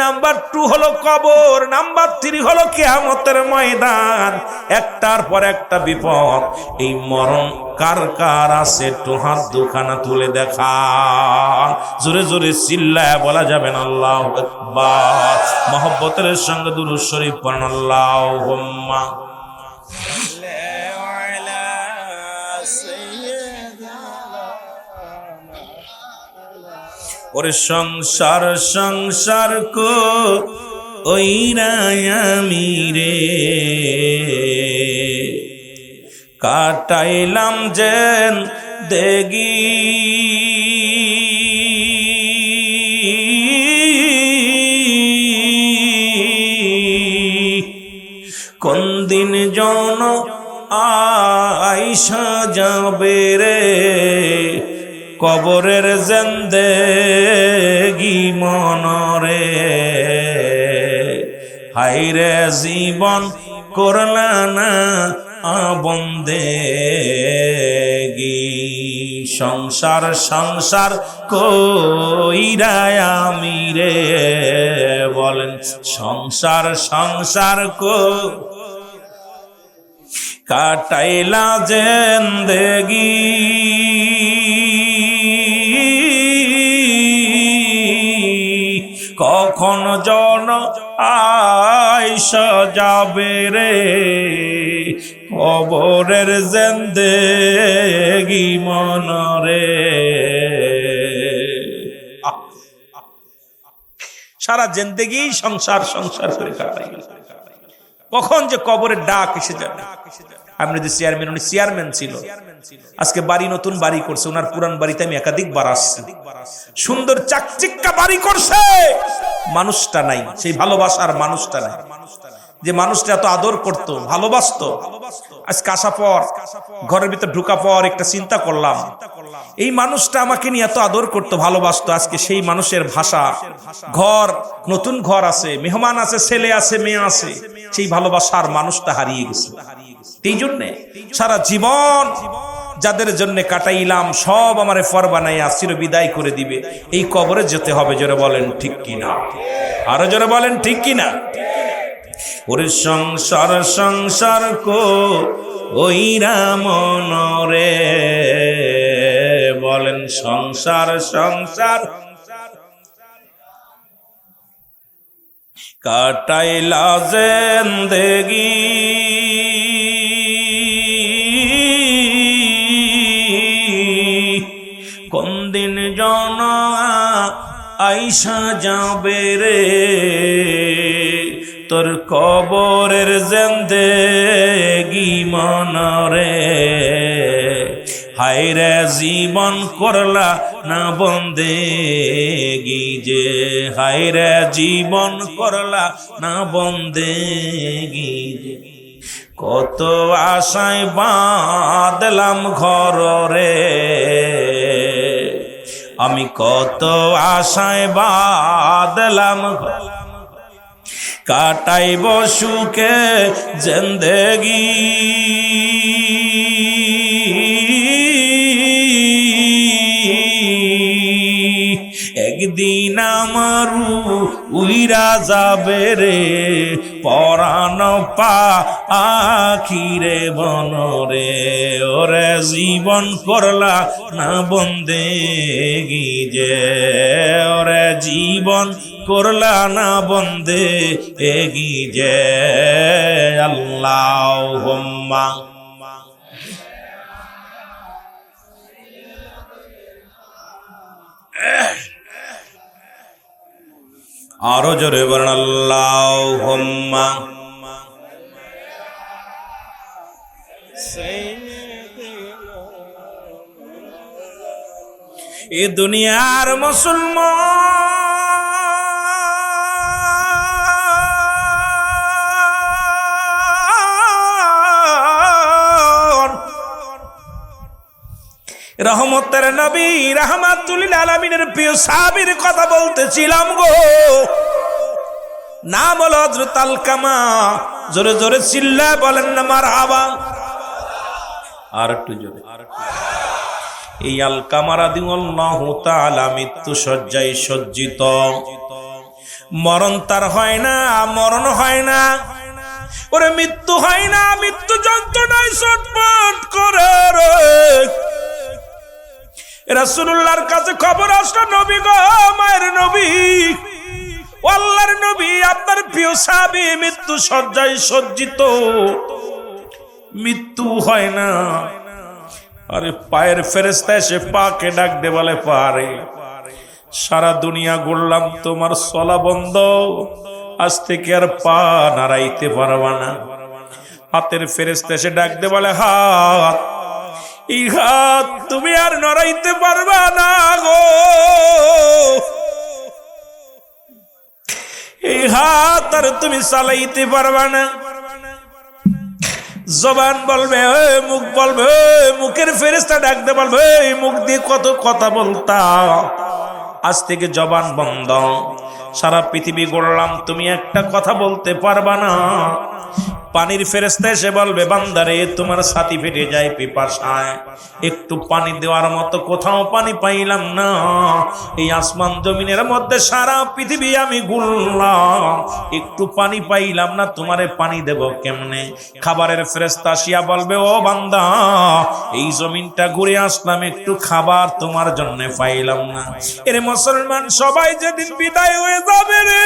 নাম্বার 2 হলো কবর, নাম্বার 3 হলো কিয়ামতের ময়দান। একটার পর একটা বিপদ। এই মরণ কার কার আছে একটু হাত দুখানা তুলে দেখা। জোরে জোরে চিল্লায় বলা যাবে না আল্লাহু আকবার। মহব্বতের সঙ্গে দুরূদ শরীফ পড়ুন, আল্লাহুম্মা ওরে সংসার সংসার কো ওই রায়ামি রে, কাটাইলাম যেন দেগি কোন দিন জন আইসা যাবে রে, কবরের জিন্দেগি মনরে। হায়রে জীবন করলা না বন্দেগি, সংসার সংসার কইরা আমি রে, বলেন সংসার সংসার কো কাটাইলা জিন্দেগি কখন জন আইসা যাবে রে, কবরের জিন্দেগি মনরে। সারা জিন্দেগি সংসার সংসার করে কাটাই, কখন যে কবরের ডাক এসে যাবে। আমি যদি চেয়ারম্যান, উনি চেয়ারম্যান ছিল, আজকে বাড়ি নতুন বাড়ি করছে, ওনার পুরান বাড়িতে আমি একাধিকবার আসছি, সুন্দর চাকচিক্কা বাড়ি করছে, মানুষটা নাই, সেই ভালোবাসার মানুষটা নাই, যে মানুষটা এত আদর করত, ভালোবাসতো। আজকে আসা পর ঘরের ভিতর ঢুকা পর একটা চিন্তা করলাম, এই মানুষটা আমাকে নিয়ে এত আদর করতো, ভালোবাসতো, আজকে সেই মানুষের ভাষা, ঘর, নতুন ঘর আছে, মেহমান আছে, ছেলে আছে, মেয়ে আছে, সেই ভালোবাসার মানুষটা হারিয়ে গেছে। এই জন্যে সারা জীবন যাদের জন্য কাটাইলাম সব আমারে ফর বানাইয়া চির বিদায় করে দিবে, এই কবরে যেতে হবে। জোরে বলেন ঠিক কিনা, আরো জোরে বলেন ঠিক কিনা। ওরে সংসার সংসার কো ওই রামনরে, বলেন সংসার সংসার কাটাইলা জিন্দেগি কোন দিন জন আইসা যাবে রে, তোর কবরের জিন্দেগি মনরে। হায়রে জীবন করলা না বন্দেগি যে, হায়রে জীবন করলা না বন্দেগি যে, কত আশায় বাঁধলাম ঘর রে, আমি কত আশায় বাঁধলাম ঘর, কাটাইব সুখে জিন্দেগি একদিন আমারু উইরা যাবে রে, পরাণ পা আখিরে বনরে। ওরে জীবন করলা না বন্দেগি যে, ওরে জীবন করলা না বন্দেগি যে। আল্লাহুম্মা আরো জোরে বলেন আল্লাহুম্মা। এ দুনিয়ার মুসলমান রহমতের নবী রাহমাতুল লিল আলামিনের প্রিয় সাহাবীর কথা বলতেছিলাম গো। নাম হলো হযরত আলকামা। জোরে জোরে চিল্লায় বলেন না মারহাবা। আর একটু জোরে। এই আলকামা রাদিয়াল্লাহু তাআলা মৃত্যু শয্যায় সজ্জিত। মরণ তার হয় না, মরণ হয় না, ওরে মৃত্যু হয় না, মৃত্যু যন্ত্রণায় ছটফট করে রে। রাসূলুল্লাহর কাছে খবর আসলো, নবী গো, মায়ের নবী, আল্লাহর নবী, আপনার প্রিয় সাহাবী মৃত্যু শয্যায় সজ্জিত, মৃত্যু হয় না। আরে পায়ের ফেরেশতা এসে পাকে ডাক দে, বলে পারে সারা দুনিয়া ঘুরলাম, তোমার চলা বন্ধ, আজ থেকে আর পা নাড়াইতে পারবা না। হাতের ফেরেশতা এসে ডাক দে, বলে হাত, এই হাত তুমি আর নড়াইতে পারবা না গো, এই হাত আর তুমি চালাইতে পারবা না। জবান বলবে, মুখ বলবে, মুখের ফেরেশতা ডাক দে, বলবে মুখ দিয়ে কত কথা বলতা, আজ থেকে জবান বন্ধ, সারা পৃথিবী ঘুরলাম, তুমি একটা কথা বলতে পারবা না। পানির ফেরেশতা এসে বলবে, বান্দারে তোমার ছাতি ফেটে যায় পিপাসায়, একটু পানি দেওয়ার মতো কোথাও পানি পাইলাম না, এই আসমান জমিনের মধ্যে সারা পৃথিবী আমি ঘুরলাম, একটু পানি পাইলাম না, তোমারে পানি দেব কেমনে? খাবারের ফেরেশতা আসিয়া বলবে, ও বান্দা, এই জমিনটা ঘুরে আসলাম, একটু খাবার তোমার জন্য পাইলাম না। এর মুসলমান সবাই যেদিন বিদায় হয়ে যাবে রে,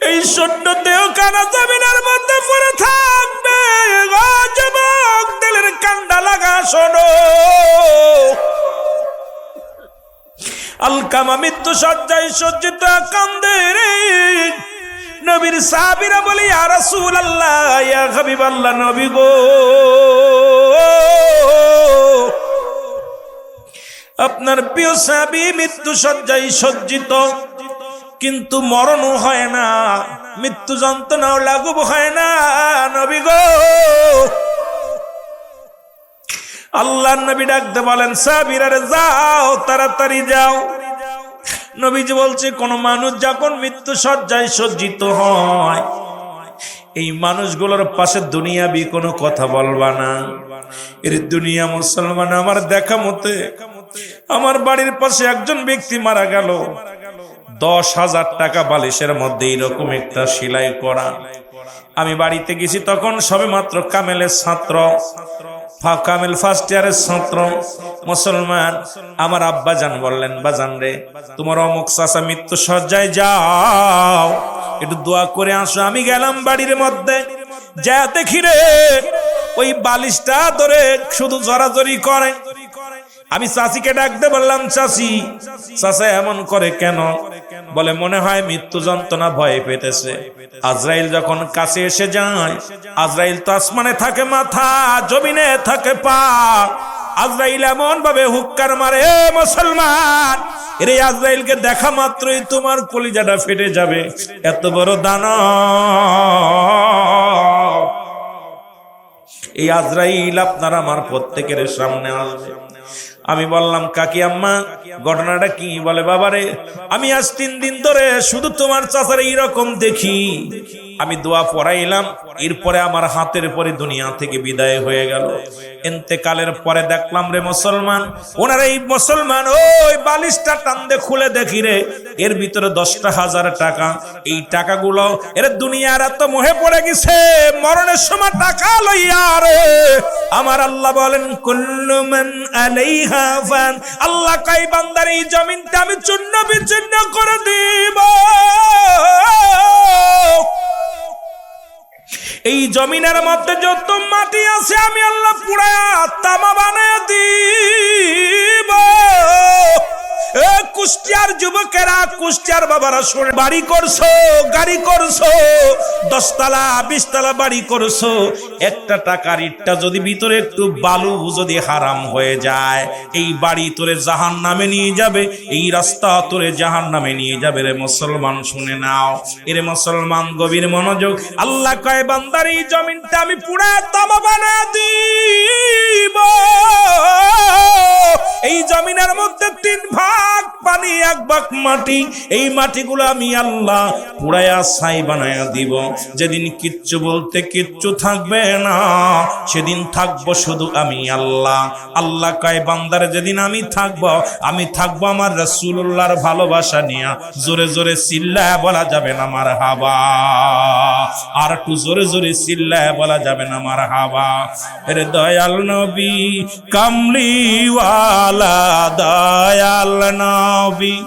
এই শূন্যতেও কানা জমিনের মধ্যে পড়ে থাকবে। যুবক, দিলের কান্ডা লাগা শোনো, আলকামা মৃত্যু শয্যায় সজ্জিত কান্দে রে। নবীর সাহাবীরা বলে, ইয়া রাসূলুল্লাহ, ইয়া হাবিবাল্লাহ, নবী গো, আপনার প্রিয় সাহাবী মৃত্যু শয্যায় সজ্জিত, কিন্তু মরণও হয় না, মৃত্যু যন্ত্রণাও লাঘব হয় না, নবী গো। আল্লাহর নবী ডাকতে বলেন, সাহাবীরা যাও, তাড়াতাড়ি যাও। নবীজি বলছে, কোন মানুষ যখন মৃত্যু শয্যায় সজ্জিত হয়, এই মানুষগুলোর পাশে দুনিয়াবি কোনো কথা বলবা না। এর দুনিয়া মুসলমান, আমার দেখা মতে আমার বাড়ির পাশে একজন ব্যক্তি মারা গেল, 10,000 টাকা বালিশের মধ্যে এইরকম একটা সেলাই করা। আমি বাড়িতে গেছি, তখন সবে মাত্র কামেলের ছাত্র, কামেল ফার্স্ট ইয়ারের ছাত্র। মুসলমান, আমার আব্বা জান বললেন, বাজান রে, তোমার অমুক চাচা মৃত্যু শয্যায়, যাও একটু দোয়া করে আসো। আমি গেলাম বাড়ির মধ্যে, যা দেখি রে, ওই বালিশটা ধরে শুধু জড়াজড়ি করে। আমি চাচিকে ডাকতে বললাম, চাচি, চাচা এমন করে কেন? বলে, মনে হয় মৃত্যু যন্ত্রণা ভয়ে পেতেছে। আজরাইল যখন কাছে এসে যায়, আজরাইল তো আসমানে থাকে মাথা, জমিনে থাকে পা, আজরাইল এমন ভাবে হুক্কার মারে, মুসলমান, এর আজরাইলকে দেখা মাত্রই তোমার কলিজাটা ফেটে যাবে, এত বড় দানব। এই আজরাইল আপনার আমার প্রত্যেকের সামনে আসবে। আমি বললাম, কাকি আম্মা, ঘটনাটা কি? বলে, বাবারে, আমি আজ 3 দিন ধরে শুধু তোমার চাচার এইরকম দেখি। আমি দোয়া পড়াইলাম, এরপরে আমার হাতের পরে দুনিয়া থেকে বিদায় হয়ে গেল। ইন্তেকালের পরে দেখলাম রে মুসলমান, ওনার এই মুসলমান ওই বালিশটা টান্দে খুলে দেখি রে, এর ভিতরে 10,000 টাকা। এই টাকাগুলো এর দুনিয়ার এত মোহে পড়ে গেছে, মরণের সময় টাকা লইয়া রে। আমার আল্লাহ বলেন, কুল্লু মান আলাইহা ফান, আল্লাহ কই বান্দার এই জমিনটা আমি চূর্ণ বিচূর্ণ করে দিব, এই জমিনের মধ্যে যত মাটি আছে আমি আল্লাহ পুড়ায়া তামা বানায় দিব। কুষ্টিয়ার যুবকেরা, কুষ্টিয়ার বাবারা শুনে, বাড়ি করছো, গাড়ি করছো, 10 তলা 20 তলা বাড়ি করছো, একটা টাকার ইটটা যদি ভিতরে একটু বালু যদি হারাম হয়ে যায়, এই বাড়ি তোরে জাহান্নামে নিয়ে যাবে, এই রাস্তা তোরে জাহান্নামে নিয়ে যাবে। রে মুসলমান শুনে নাও, এরে মুসলমান গভীর মনোযোগ। আল্লাহ কয় বান্দার এই জমিনটা আমি পুরা তামা বানায় দিব। এই জমিনের মধ্যে 3 ভাগ পানি, 1 ভাগ মাটি। এই মাটিগুলো আমি আল্লাহ পুরায়া ছাই বানায়া দিব। যেদিন কিচ্ছু বলতে কিচ্ছু থাকবে না, সেদিন থাকবো শুধু আমি আল্লাহ। আল্লাহ কয় বান্দার যেদিন আমি থাকবো আমার রাসূলুল্লাহর ভালোবাসা নিয়া। জোরে জোরে চিল্লায় বলা যাবে না মারহাবা, আর একটু জোরে জোরে চিল্লায় বলা যাবে না মারহাবা। আরে দয়াল নবী কামলিওয়ালা, দয়াল নবী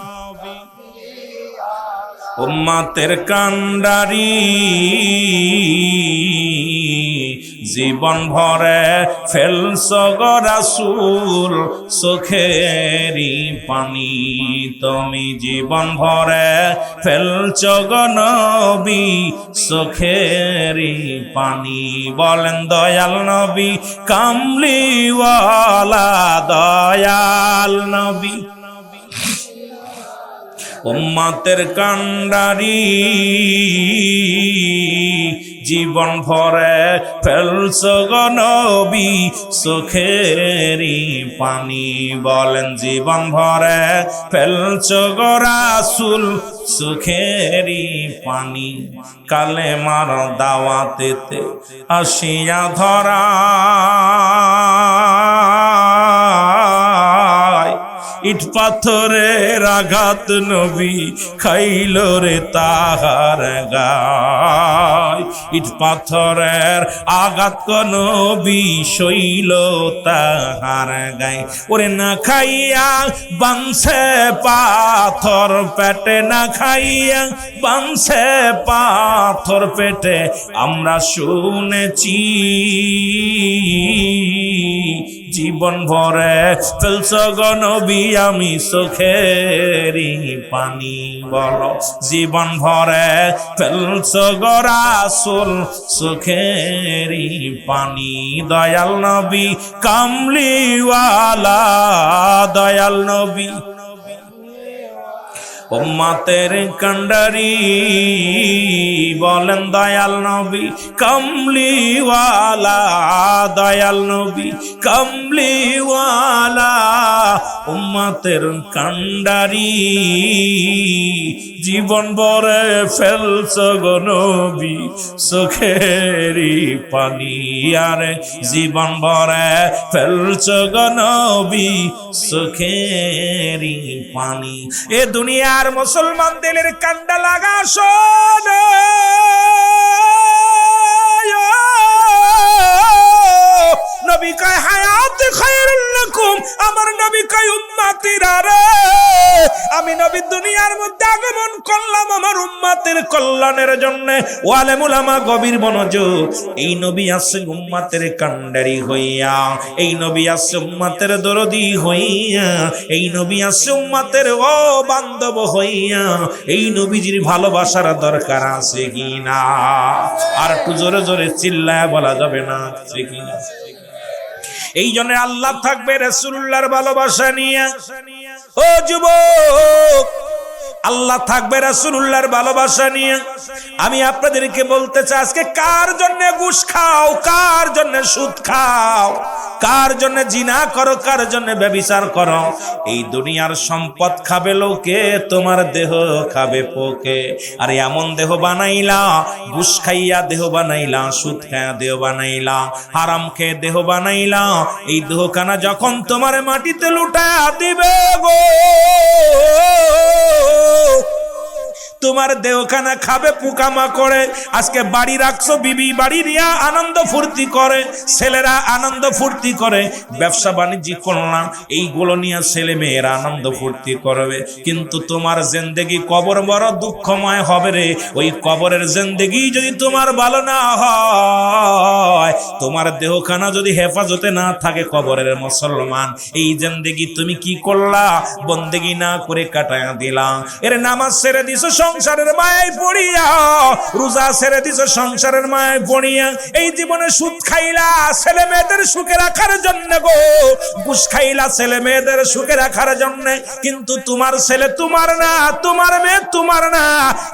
উম্মতের কান্ডারি, জীবন ভরে ফেলছো গো রাসূল চোখেরই পানি। তুমি জীবন ভরে ফেলছো গো নবী চোখেরই পানি। বলেন দয়াল নবী কামলিওয়ালা, দয়াল নবী উম্মতের কান্ডারি, জীবন ভরে ফেলছো গো নবী চোখেরই পানি। বলেন জীবন ভরে ফেলছো গো রাসূল চোখেরই পানি। কালেমার দাওয়াতেতে আসিয়া ধরা, ইট পাথরের আঘাত নবী খাইল রে তাহার গায়। ইট পাথরের আঘাত নবী শৈল তাহার গায়। ওরে না খাইয়া বাংছে পাথর পেটে, না খাইয়া বাংছে পাথর পেটে, আমরা শুনেছি। জীবন ভরে ফেলছো গো নবী আমি চোখেরই পানি। বলো জীবন ভরে ফেলছো গো রাসূল চোখেরই পানি। দয়াল নবী কামলিওয়ালা, দয়াল নবী উম্মতের কান্ডারি। বলেন দয়াল নবী কামলিওয়ালা, দয়াল নবী কামলিওয়ালা উম্মতের কান্ডারি। জীবন ভরে ফেলছো গো নবী চোখেরই পানি। আরে জীবন ভরে ফেলছো গো নবী চোখেরই পানি। এ দুনিয়ার মুসলমান দিলের কান্ডা লাগা শোন, নবী কয় হায়াত খায়রুল লাকুম, আমার নবী কয় উম্মতিরা রে, আমি নবী দুনিয়ার মধ্যে আগমন করলাম আমার উম্মতের কল্যাণের জন্য। ওয়ালেম উলামা গভীর মনোযোগ। এই নবী আছে উম্মতের কান্ডারি হইয়া, এই নবী আছে উম্মতের দরদি হইয়া, এই নবী আছে উম্মতের ও বান্ধব হইয়া। এই নবীজির ভালোবাসার দরকার আছে কিনা? আর একটু জোরে জোরে চিল্লায় বলা যাবে না আছে কিনা? এই জন্য আল্লাহ থাকবে রাসূলুল্লাহর ভালোবাসা নিয়ে। ও যুবক, আল্লাহ থাকবে রাসূলুল্লাহর ভালোবাসা নিয়ে। আমি আপনাদেরকে বলতে চাই, আজকে কার জন্য ঘুষ খাও, কার জন্য সুদ খাও, কার জন্য জিনা করো, কার জন্য ব্যভিচার করো? এই দুনিয়ার সম্পদ খাবে লোকে, তোমার দেহ খাবে পোকে। আর এমন দেহ বানাইলা, ঘুষ খাইয়া দেহ বানাইলা, সুদ খাইয়া দেহ বানাইলা, হারাম খেয়ে দেহ বানাইলা। এই দেহখানা যখন তোমার মাটিতে লুটায়া দিবে গো, তোমার দেহখানা খাবে পোকামাকড়ে। আজকে বাড়ি রাখছো, বিবি বাড়ি নিয়ে আনন্দ ফুর্তি করে, ছেলেরা আনন্দ ফুর্তি করে, ব্যবসা বাণিজ্য করলাম, এইগুলো নিয়ে ছেলে মেয়েরা আনন্দ ফুর্তি করবে। কিন্তু তোমার জিন্দেগি কবর বড় দুঃখময় হবে রে। ওই কবরের জিন্দেগি যদি তোমার ভালো না হয়, তোমার দেহখানা যদি হেফাজতে না থাকে, কবরের মুসলমান, এই জিন্দেগি তুমি কি করলা? বন্দেগি না করে কাটায়া দিলা। এর নামাজ ছেড়ে দিছো সংসারের মায়ায় পড়িয়া, রোজা ছেড়ে দিছো সংসারের মায়ায় পড়িয়া, এই জীবনে সুদ খাইলা ছেলে মেয়েদের সুখে রাখার জন্য গো, ঘুষ খাইলা ছেলে মেয়েদের সুখে রাখার জন্য। কিন্তু তোমার ছেলে তোমার না, তোমার মেয়ে তোমার না,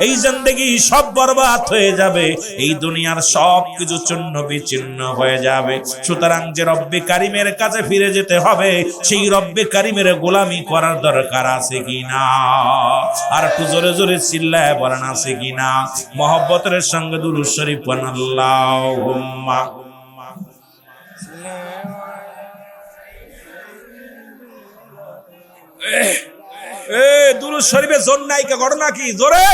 এই জিন্দেগি সব বরবাদ হয়ে যাবে, এই দুনিয়ার সব কিছু চূর্ণ বিচ্ছিন্ন হয়ে যাবে। সুতরাং যে রব্বে কারিমের কাছে ফিরে যেতে হবে, সেই রব্বে কারিমের গোলামি করার দরকার আছে কিনা? আর একটু জোরে জোরে চিল্লায় বলেন আছে কিনা? মহব্বতের সঙ্গে দুরূদ শরীফ পড়েন আল্লাহুম্মা। দুরূদ শরীফের জোর নাই, ঘটনা কি জোরে?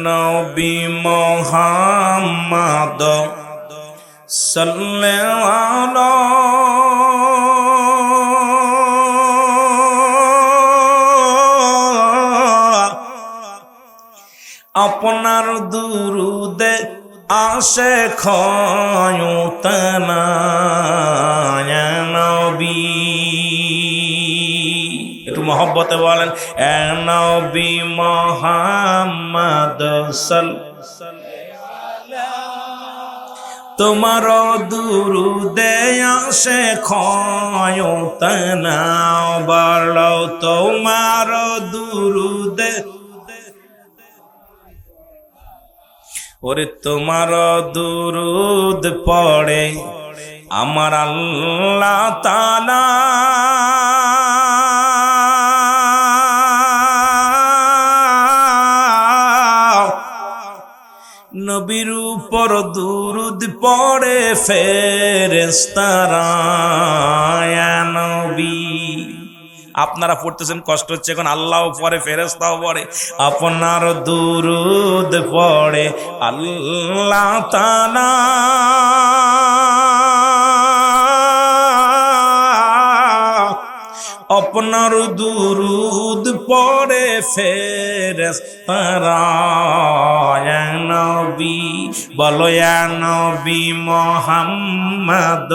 নবী মুহাম্মদ সাল্লাল্লাহু আপনার দুরুদে আসে খয়ুতনা ইয়া নবী। একটু মহব্বতে বলেন, এ নবী মুহাম্মদ তোমার দুরুদে আসে খয়ুতনা, বলো তোমার দুরুদে, ওরে তোমার দুরুদ পড়ে আমার আল্লাহ তাআলা, নবীর উপর দুরুদ পড়ে ফেরেশতারা ইয়া নবী। আপনারা পড়তেছেন কষ্ট হচ্ছে, এখন আল্লাহও পড়ে ফেরেশতাও পড়ে, আপনার দুরুদ পড়ে আল্লাহ তাআলা, আপনার দুরুদ পড়ে ফেরেশতারা ইয়া নবী। বলো ইয়া নবী মুহাম্মদ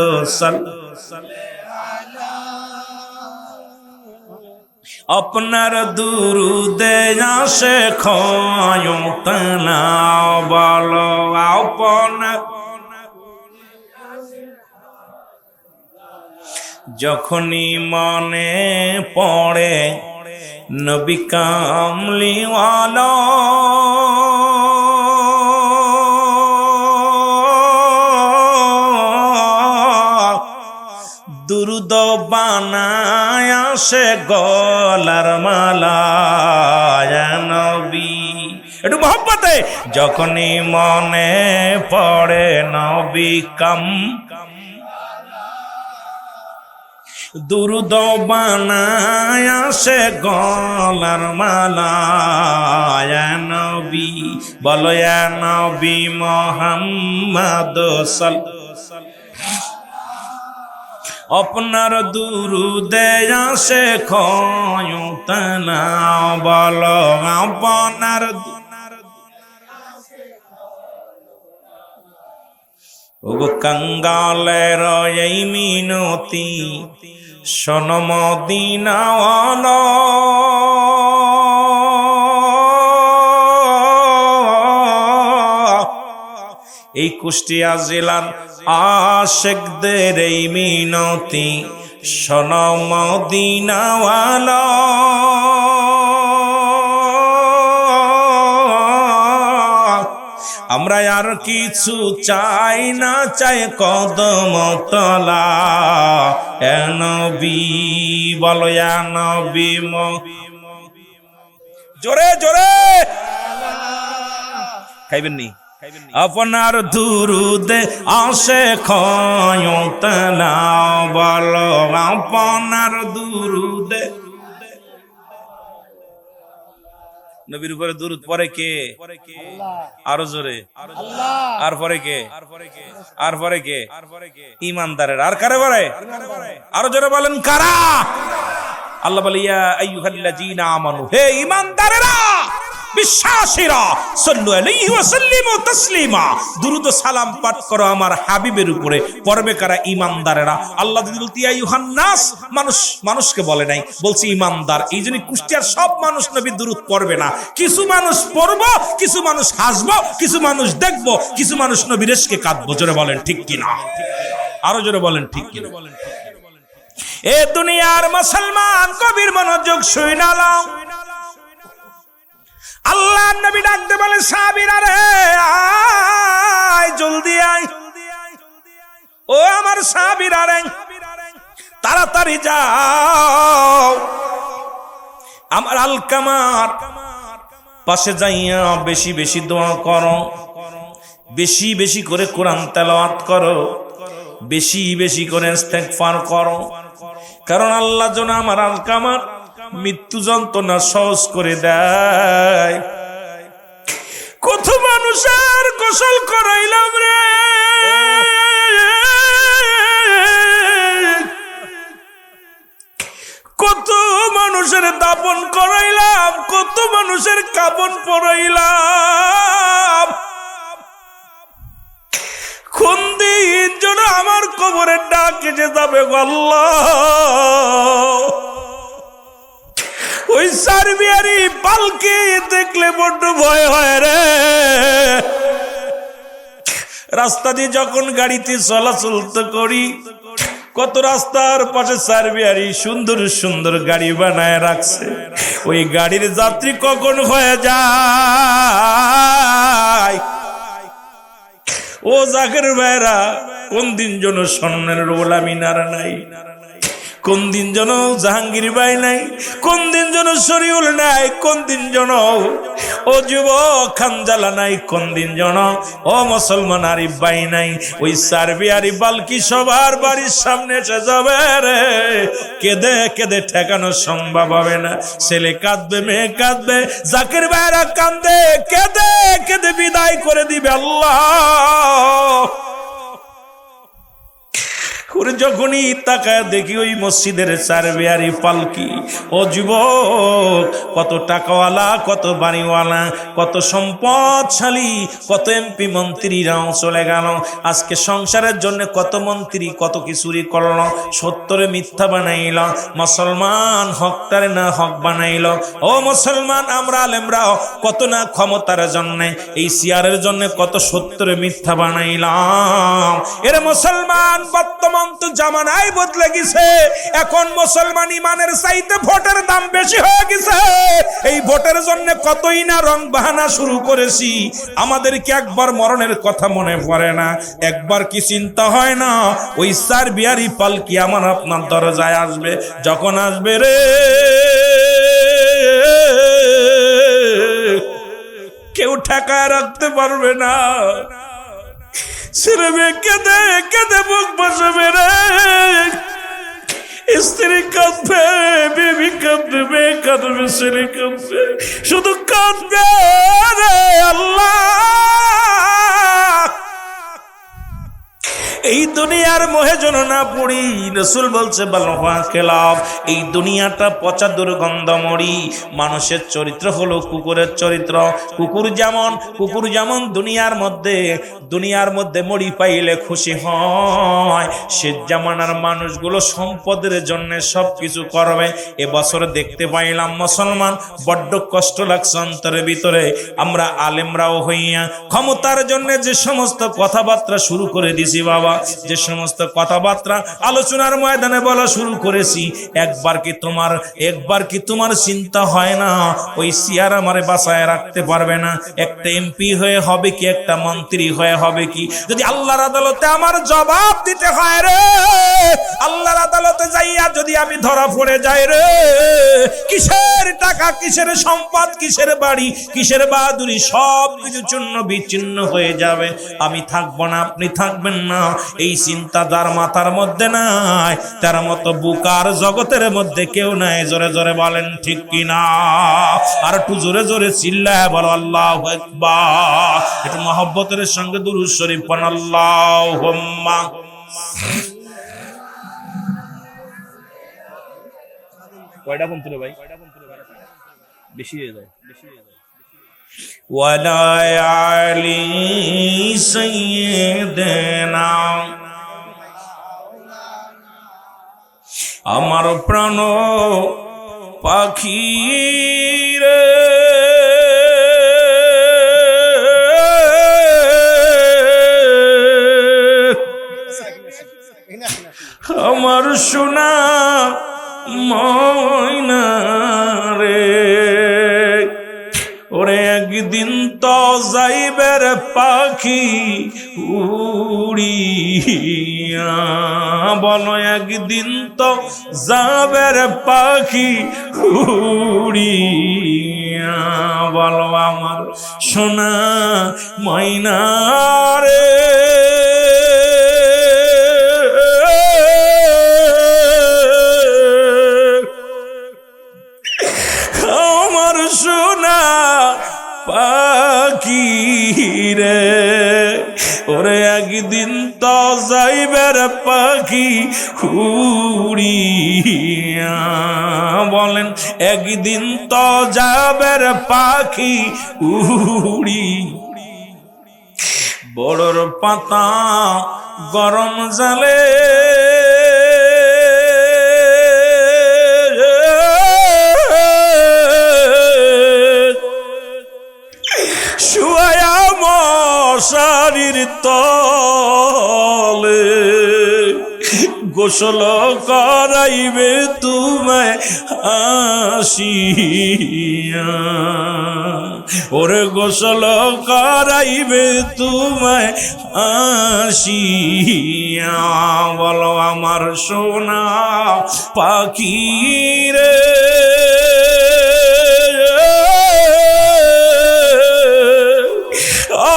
আপনার দুরুদে আসে খয়ুতনা, বলো আপনার যখনই মনে পড়ে নবী কামলিওয়ালা, দুরুদ বানায় আসে গলার মালা ইয়া নবী। একটু মহব্বতে, যখনই মনে পড়ে নবী দুরুদ বানায় আসে গলার মালা ইয়া নবী। বলো ইয়া নবী মুহাম্মদ আপনার দুরুদে আসে খয়ুতনা, বলো আপনার ওগো কাঙ্গালের এই মিনতি শোনো মদিনাওয়ালা, এই কুষ্টিয়া জেলার আশিকদের এই মিনতি শোনো মদিনাওয়ালা, আমরা আর কিছু চাই না, চাই কদম তলা এ নবী। বলো ইয়া নবী, জোরে জোরে খাইবেন নি? আপনার দুরুদে আসে ক্ষয়তলা বলো আপনার দুরুদে। নবীর উপরে দুরুদ পড়ে কে? আরো জোরে। আর পরে কে? আর পরে কে? ইমানদারের। আর কারে পড়ে? আরো জোরে বলেন কারা? আল্লাহ বলে ইয়া আইয়ুহাল্লাযীনা আমানু, হে ইমানদারেরা বিশ্বাসীরা, সাল্লু আলাইহি ওয়া সাল্লিমু তাসলিমা, দুরূদ ও সালাম পাঠ করো আমার হাবিবের উপরে। পড়বে কারা? ইমানদারেরা। আল্লাহ যদি বলতি ইয়া আইয়ুহান নাস, মানুষকে বলে নাই, বলছি ইমানদার। এই জন্য কুষ্টিয়ার সব মানুষ নবী দুরূদ পড়বে না। কিছু মানুষ পড়বো, কিছু মানুষ হাসবো, কিছু মানুষ দেখবো, কিছু মানুষ নবীর ইশকে কাঁদবো। জোরে বলেন ঠিক কিনা? আরো জোরে বলেন ঠিক কিনা? এ দুনিয়ার মুসলমান কবির মনোযোগ শুইনা নাও। আল্লাহ নবী ডাকতে বলে সাহাবীরা রে আয়, জলদি আয়। ও আমার সাহাবীরা রে তাড়াতাড়ি যাও। আমার আলকামার পাশে যাইয়া বেশি বেশি দোয়া করো, বেশি বেশি করে কোরআন তেলাওয়াত করো, বেশি বেশি করে ইস্তেগফার করো। কারণ আল্লাহ যেন আমার আলকামার মৃত্যু যন্ত্রণা সহজ করে দেয়। কত মানুষের গোসল করাইলাম রে, কত মানুষের দাপন করাইলাম, কত মানুষের কাপন পরাইলাম। কোন দিন যেন আমার কবরের ডাক এসে যাবে আল্লাহ। ওই সার্বিয়ারি পালকি দেখলে বড্ড ভয় হয় রে। রাস্তা দিয়ে যখন গাড়িতে চলাচল তো করি, কত রাস্তার পাশে সার্বিয়ারি সুন্দর সুন্দর গাড়ি বানায় রাখছে। ওই গাড়ির যাত্রী কখন হয়ে যায়। ও জাকের ভাইরা, কোন দিন যেন স্বর্ণের গোলামি নারা নাই, কোন দিন যেন জাহাঙ্গীর ভাই নাই, কোন দিন যেন শরীউল নাই, কোন দিন যেন ও যুবক খানজালা নাই, কোন দিন যেন ও মুসলমান আরিফ ভাই নাই। ওই সার্বিয়ারি বালকি সবার বাড়ির সামনে এসে যাবে রে। কেঁদে কেঁদে ঠেকানো সম্ভব হবে না। ছেলে কাঁদবে, মেয়ে কাঁদবে, জাকির ভাইরা কাঁদে, কেঁদে কেঁদে বিদায় করে দিবে আল্লাহ। যখনই তাকায় দেখি ওই মসজিদের সার্বিয়ারি পালকি, ও যুবক, কত টাকাওয়ালা, কত বাড়িওয়ালা, কত সম্পদশালী, কত এমপি মন্ত্রীরাও চলে গেল। আজকে সংসারের জন্য কত মন্ত্রী কত কিছুরই করল, সত্যরে মিথ্যা বানাইল, মুসলমান হকটারে না হক বানাইল। ও মুসলমান, আমরা আলেমরাও কত না ক্ষমতার জন্য, এই চেয়ারের জন্য কত সত্যরে মিথ্যা বানাইলাম। এর মুসলমান বর্তমান তো জামানায় বদলে গেছে। এখন মুসলমান ইমানের চাইতে ভোটের দাম বেশি হয়ে গেছে। এই ভোটের জন্য কতই না রং বাহানা শুরু করেছি। আমাদেরকে একবার মরণের কথা মনে পড়ে না, একবার কি চিন্তা হয় না ওই সার্বিয়ারি পালকি আমার আপনার দরজায় আসবে। যখন আসবে রে, কেউ ঠেকায় রাখতে পারবে না। ছেলে মেয়ে কেঁদে কেঁদে বুক বসাবে রে। স্ত্রী কাঁদবে, বেবি কাঁদবে, মেয়ে কাঁদবে, ছেলে কাঁদবে, শুধু কাঁদবে রে আল্লাহ। এই দুনিয়ার মোহে যেন না পড়ি। রাসূল বলছে খেলাফ, এই দুনিয়াটা পচা দুর্গন্ধময়ী। মানুষের চরিত্র হলো কুকুরের চরিত্র। কুকুর যেমন দুনিয়ার মধ্যে মরি পাইলে খুশি হয়, সে জামানার মানুষগুলো সম্পদের জন্য সবকিছু করবে। এবছর দেখতে পাইলাম মুসলমান, বড্ড কষ্ট লাগছে অন্তরের ভিতরে। আমরা আলেমরাও হইয়া ক্ষমতার জন্য যে সমস্ত কথাবার্তা শুরু করে দিছি বাবা, যে সমস্ত কথাবার্তা আলোচনার ময়দানে বলা শুরু করেছি, একবার কি তোমার চিন্তা হয় না ওই চেয়ার আমারে বাঁচায় রাখতে পারবে না? একটা এমপি হয়ে হবে কি, একটা মন্ত্রী হয়ে হবে কি, যদি আল্লাহর আদালতে আমার জবাব দিতে হয় রে, আল্লাহর আদালতে যাইয়া যদি আমি ধরা পড়ে যাই রে, কিসের টাকা, কিসের সম্পদ, কিসের বাড়ি, কিসের বাহাদুরি, সব কিছু চূর্ণ বিচ্ছিন্ন হয়ে যাবে। আমি থাকবো না, আপনি থাকবেন না, এই চিন্তা যার মাথার মধ্যে নাই তার মতো বুকার জগতের মধ্যে কেউ নাই। জোরে জোরে বলেন ঠিক কিনা? আর একটু জোরে জোরে চিল্লায় বলো আল্লাহু আকবার। একটু মহব্বতের সঙ্গে দুরূদ শরীফ পড়ুন, আল্লাহুম্মা। কয়টা ফোন তুলে ভাই? বেশি হয়ে যায়। ওয়ালা আলি সাইয়্যিদিনা, আমার প্রাণ পাখি রে, আমার সোনা ময়না রে, ওরে একদিন তো যাইবের পাখি উড়িয়া, বলো একদিন তো যাবের পাখি উড়িয়া, বলো আমার সোনা ময়না রে। আমার সোনা পাখি রে, ওরে একদিন তো যাইবের পাখি উড়িয়া, বলেন একদিন তো যাবের পাখি উড়ি। বড়র পাতা গরম জালে, শুয়ায়া মশারির তলে, গোসল করাইবে তোমায় আসিয়া, ওরে গোসল করাইবে তোমায় আসিয়া, বলো আমার সোনা পাখি রে।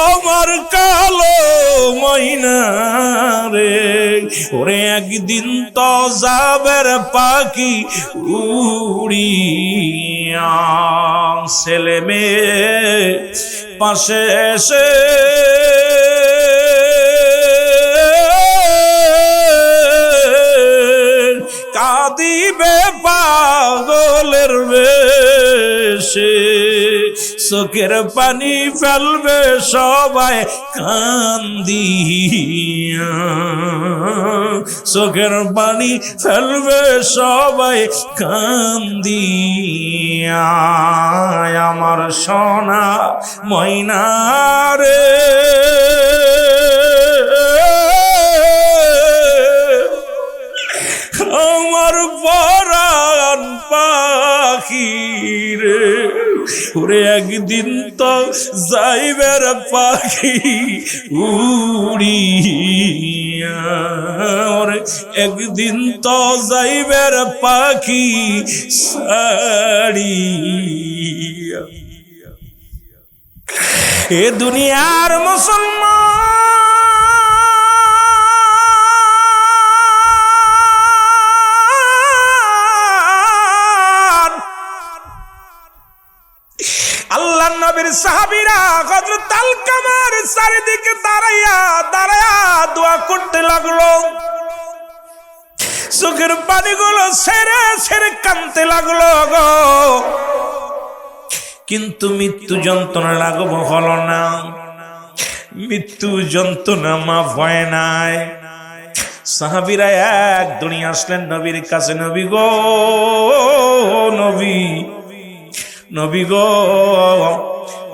আমার কালো ময়না রে, ওরে একদিন তো যাবের পাখি উড়িয়া, ছেলে মেয়ে পাশে এসে কাঁদিবে পাগলের বেশে, চোখের পানি ফেলবে সবাই কান্দিয়া, চোখের পানি ফেলবে সবাই কান্দিয়া, আমার সোনা ময়না রে। আমার পরাণ পাখি রে, ওরে একদিন তো যাইবের পাখি উড়িয়া, ওরে একদিন তো যাইবের পাখি ছাড়িয়া। এ দুনিয়ার মুসলমান আল্লাহর নবীর সাহাবীরা হযরত আলকামার চারিদিকে দাঁড়াইয়া দোয়া করতে লাগলো, চোখের পানিগুলো ছেড়ে ছেড়ে কাঁদতে লাগলো গো, কিন্তু মৃত্যু যন্ত্রণা লাঘব হলো না, মৃত্যু যন্ত্রণা মাফ হয় নাই। সাহাবীরা এক দুনিয়া আসলেন নবীর কাছে, নবী গো, নবী গো,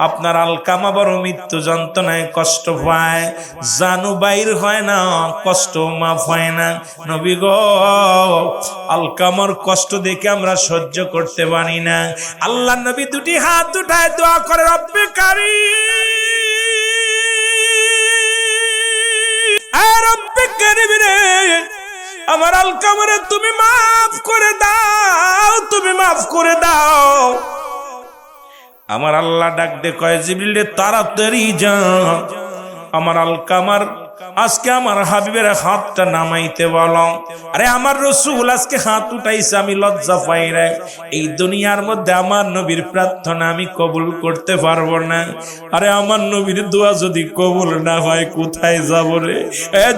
আপনার আলকামা বড় মৃত্যু যন্ত্রণায় কষ্ট পায়, জানু বাইর হয় না, কষ্ট মাফ হয় না। নবী গো, আলকামার কষ্ট দেখে আমরা সহ্য করতে পারি না। আল্লাহ নবী দুটি হাত উঠায় দোয়া করে, রব্বে কারীম রে, আমার আলকামারে তুমি মাফ করে দাও, তুমি মাফ করে দাও। আমার আল্লাহ ডাক দে কয়, জিবরিল রে তাড়াতাড়ি যা, আমার আলকামার আজকে আমার হাবিবের হাতটা নামাইতে বলো। আরে আমার রাসূল আজকে হাত উঠাইছে, আমি লজ্জা পাই রে। এই দুনিয়ার মধ্যে আমার নবীর প্রার্থনা আমি কবুল করতে পারবো না। আরে আমার নবীর দোয়া যদি কবুল না হয় কোথায় যাব রে?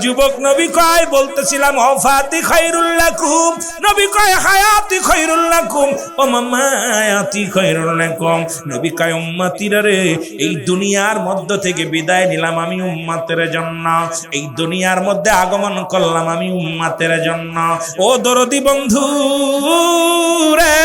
যুবক নবী কয়, বলতেছিলাম ওয়াফাতি খায়রুল লাকুম, নবী কয় হায়াতি খায়রুল লাকুম, ও মামায়াতি খায়রুল লাকুম। নবী কয় উম্মতিরা রে, এই দুনিয়ার মধ্য থেকে বিদায় নিলাম আমি উম্মতের জন্য, এই দুনিয়ার মধ্যে আগমন করলাম আমি উম্মতের জন্য। ও দরদি বন্ধু রে,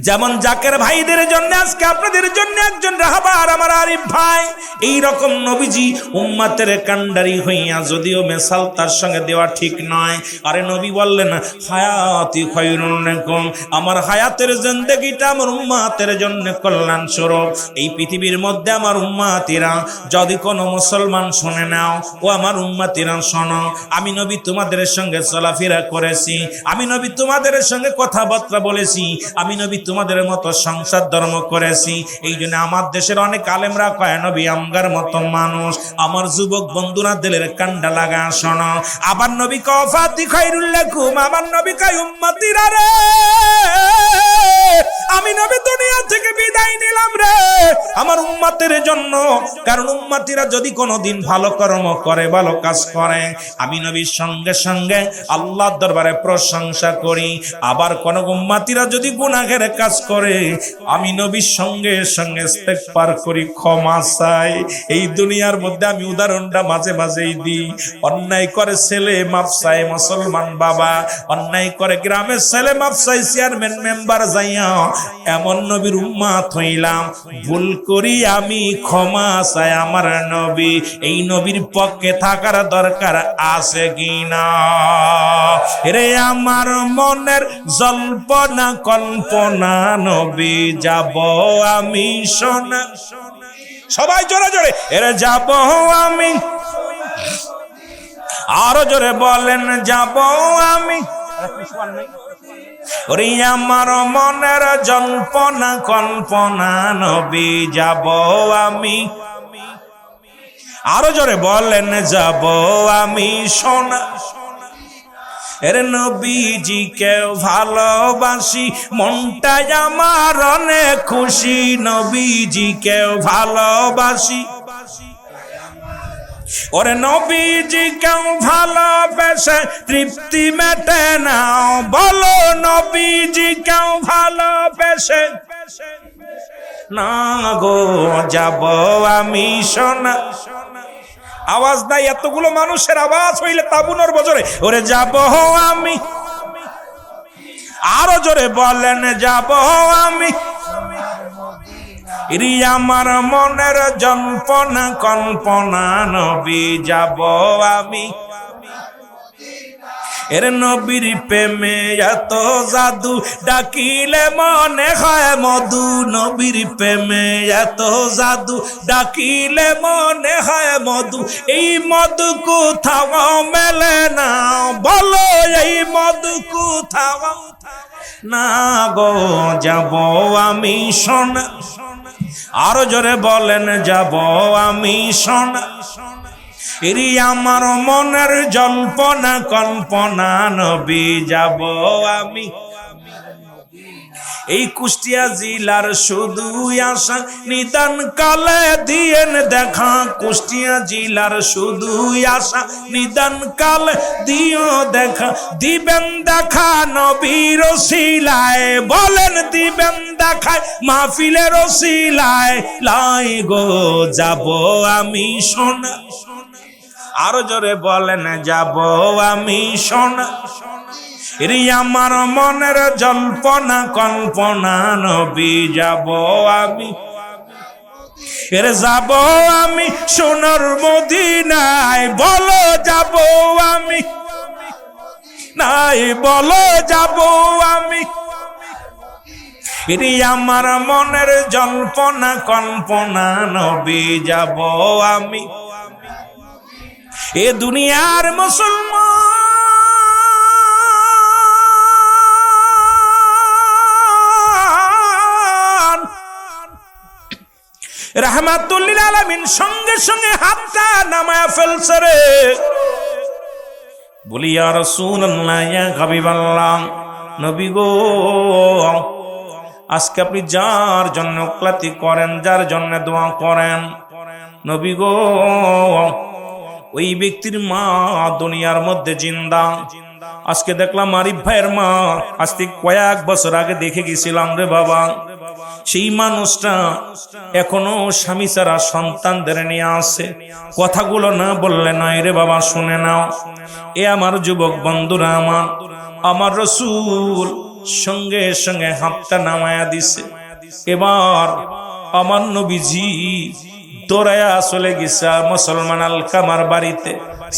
যেমন জাকের ভাইদের জন্য আজকে আপনাদের জন্য একজন রাহবার আমার আরিফ ভাই, এই রকম নবীজি উম্মতের কান্ডারি হইয়া, যদিও মেসাল তার সঙ্গে দেওয়া ঠিক নয়। আরে নবী বললেন হায়াতি খায়রুল লাকুম, আমার হায়াতের জিন্দেগিটা আমার উম্মতের জন্য কল্যাণ স্বরূপ। এই পৃথিবীর মধ্যে আমার উম্মতিরা যদি কোনো মুসলমান শুনে নাও, ও আমার উম্মতিরা শোনো, আমি নবী তোমাদের সঙ্গে চলাফেরা করেছি, আমি নবী তোমাদের সঙ্গে কথাবার্তা বলেছি, আমি নবী তোমাদের মতো সংসার ধর্ম করেছি। এই জন্য আমার দেশের অনেক আলেমরা কয় নবী আমগার মতো মানুষ। আমার যুবক বন্ধুরা দিলের কান্ডা লাগা শোনো, আবার নবী কয় ওয়াফাতি খায়রুল লাকুম, আমার নবী কয় উম্মতিরা রে, আমি নবী দুনিয়া থেকে বিদায় নিলাম রে আমার উম্মতের জন্য। কারণ উম্মতিরা যদি কোনোদিন ভালো কর্ম করে, ভালো কাজ করে, আমি নবীর সঙ্গে সঙ্গে আল্লাহর দরবারে প্রশংসা করি। আবার কোন উম্মতিরা যদি গুনাহের কাজ করে, আমি নবীর সঙ্গে সঙ্গে ইস্তেগফার করি, ক্ষমা চাই। এই দুনিয়ার মধ্যে আমি উদাহরণটা মাঝে মাঝেই দিই, অন্যায় করে ছেলে মাফ চাই মুসলমান বাবা, অন্যায় করে গ্রামের ছেলে মাফ চাই চেয়ারম্যান মেম্বার যাইয়া, এমন নবীর উম্মত হইলাম, ভুল করি আমি ক্ষমা চাই আমার নবী। এই নবীর পক্ষে থাকার দরকার আছে কিনা রে? আমার মনের জল্পনা কল্পনা নবী যাব আমি সোনা, সবাই জোরে জোরে এরে যাব আমি, আরো জোরে বলেন যাব আমি। ওরে আমার মনের জল্পনা কল্পনা নবী যাব আমি, আরো জোরে বলেন যাব আমি সোনা। এর নবীজিকে ভালোবাসি, মনটাই আমার অনেক খুশি, নবীজিকে ভালোবাসি। ওরে নবীজিকে ভালোবেসে তৃপ্তি মেটে না, বলো নবীজিকে ভালোবেসে না গো যাব আমি সোনা। আওয়াজ নাই, এতগুলো মানুষের আওয়াজ হইলে তাবুনোর বজরে ওরে যাব আমি, আরো জোরে বলেন যাব আমি। আমার মনের জল্পনা কল্পনা নবী যাব আমি। এর নবীর প্রেমে এত জাদু, ডাকিলে মনে হয় মধু, নবীর প্রেমে এত জাদু, ডাকিলে মনে হয় মধু। এই মধু কোথাও মেলে না, বলো এই মধু কোথাও না গো যাব আমি সোনা। আরো জোরে বলেন যাব আমি সোনা। এরি আমার মনের জল্পনা কল্পনা নবী যাব আমি। এই কুষ্টিয়া জেলার শুধু আশা, নিদান কালে দিয়েন দেখা, কুষ্টিয়া জেলার শুধু আশা, নিদান কালে দিও দেখা, দিবেন দেখা নবীর ওসিলায়, বলেন দিবেন দেখায় মাহফিলের ওসিলায়, লাই গো যাব আমি সোনা। আরো জোরে বলেন যাব আমি সোনা। এর আমার মনের জল্পনা কল্পনা নবী যাব আমি, এর যাব আমি সোনার মদিনায়, বলো যাব আমি নাই, বলো যাব আমি। এর আমার মনের জল্পনা কল্পনা নবী যাব আমি। এ দুনিয়ার মুসলমান রাহমাতুল লিল আলামিন সঙ্গে সঙ্গে হাতটা নামায়া ফেলছে রে। বলি ইয়া রাসূলুল্লাহ, ইয়া হাবিবাল্লাহ, নবী গো, আজকে আপনি যার জন্য ক্লাতি করেন, যার জন্য দোয়া করেন, নবী গো, ওই ব্যক্তির মা দুনিয়ার মধ্যে জিন্দা। আজকে দেখলাম আরিফ ভাইয়ের মা, আজ থেকে কয়েক বছর আগে দেখে গেছিলাম রে বাবা। সেই মানুষটা এখনো স্বামী ছাড়া সন্তানদের নিয়ে আসে। কথাগুলো না বললে নয় রে বাবা, শুনে নাও। এ আমার যুবক বন্ধুরা, আমার রাসূল সঙ্গে সঙ্গে হাতটা নামায়া দিছে। এবার আমার নবীজি দৌড়ায়া চলে গেছে মুসলমান আলকামার বাড়িতে।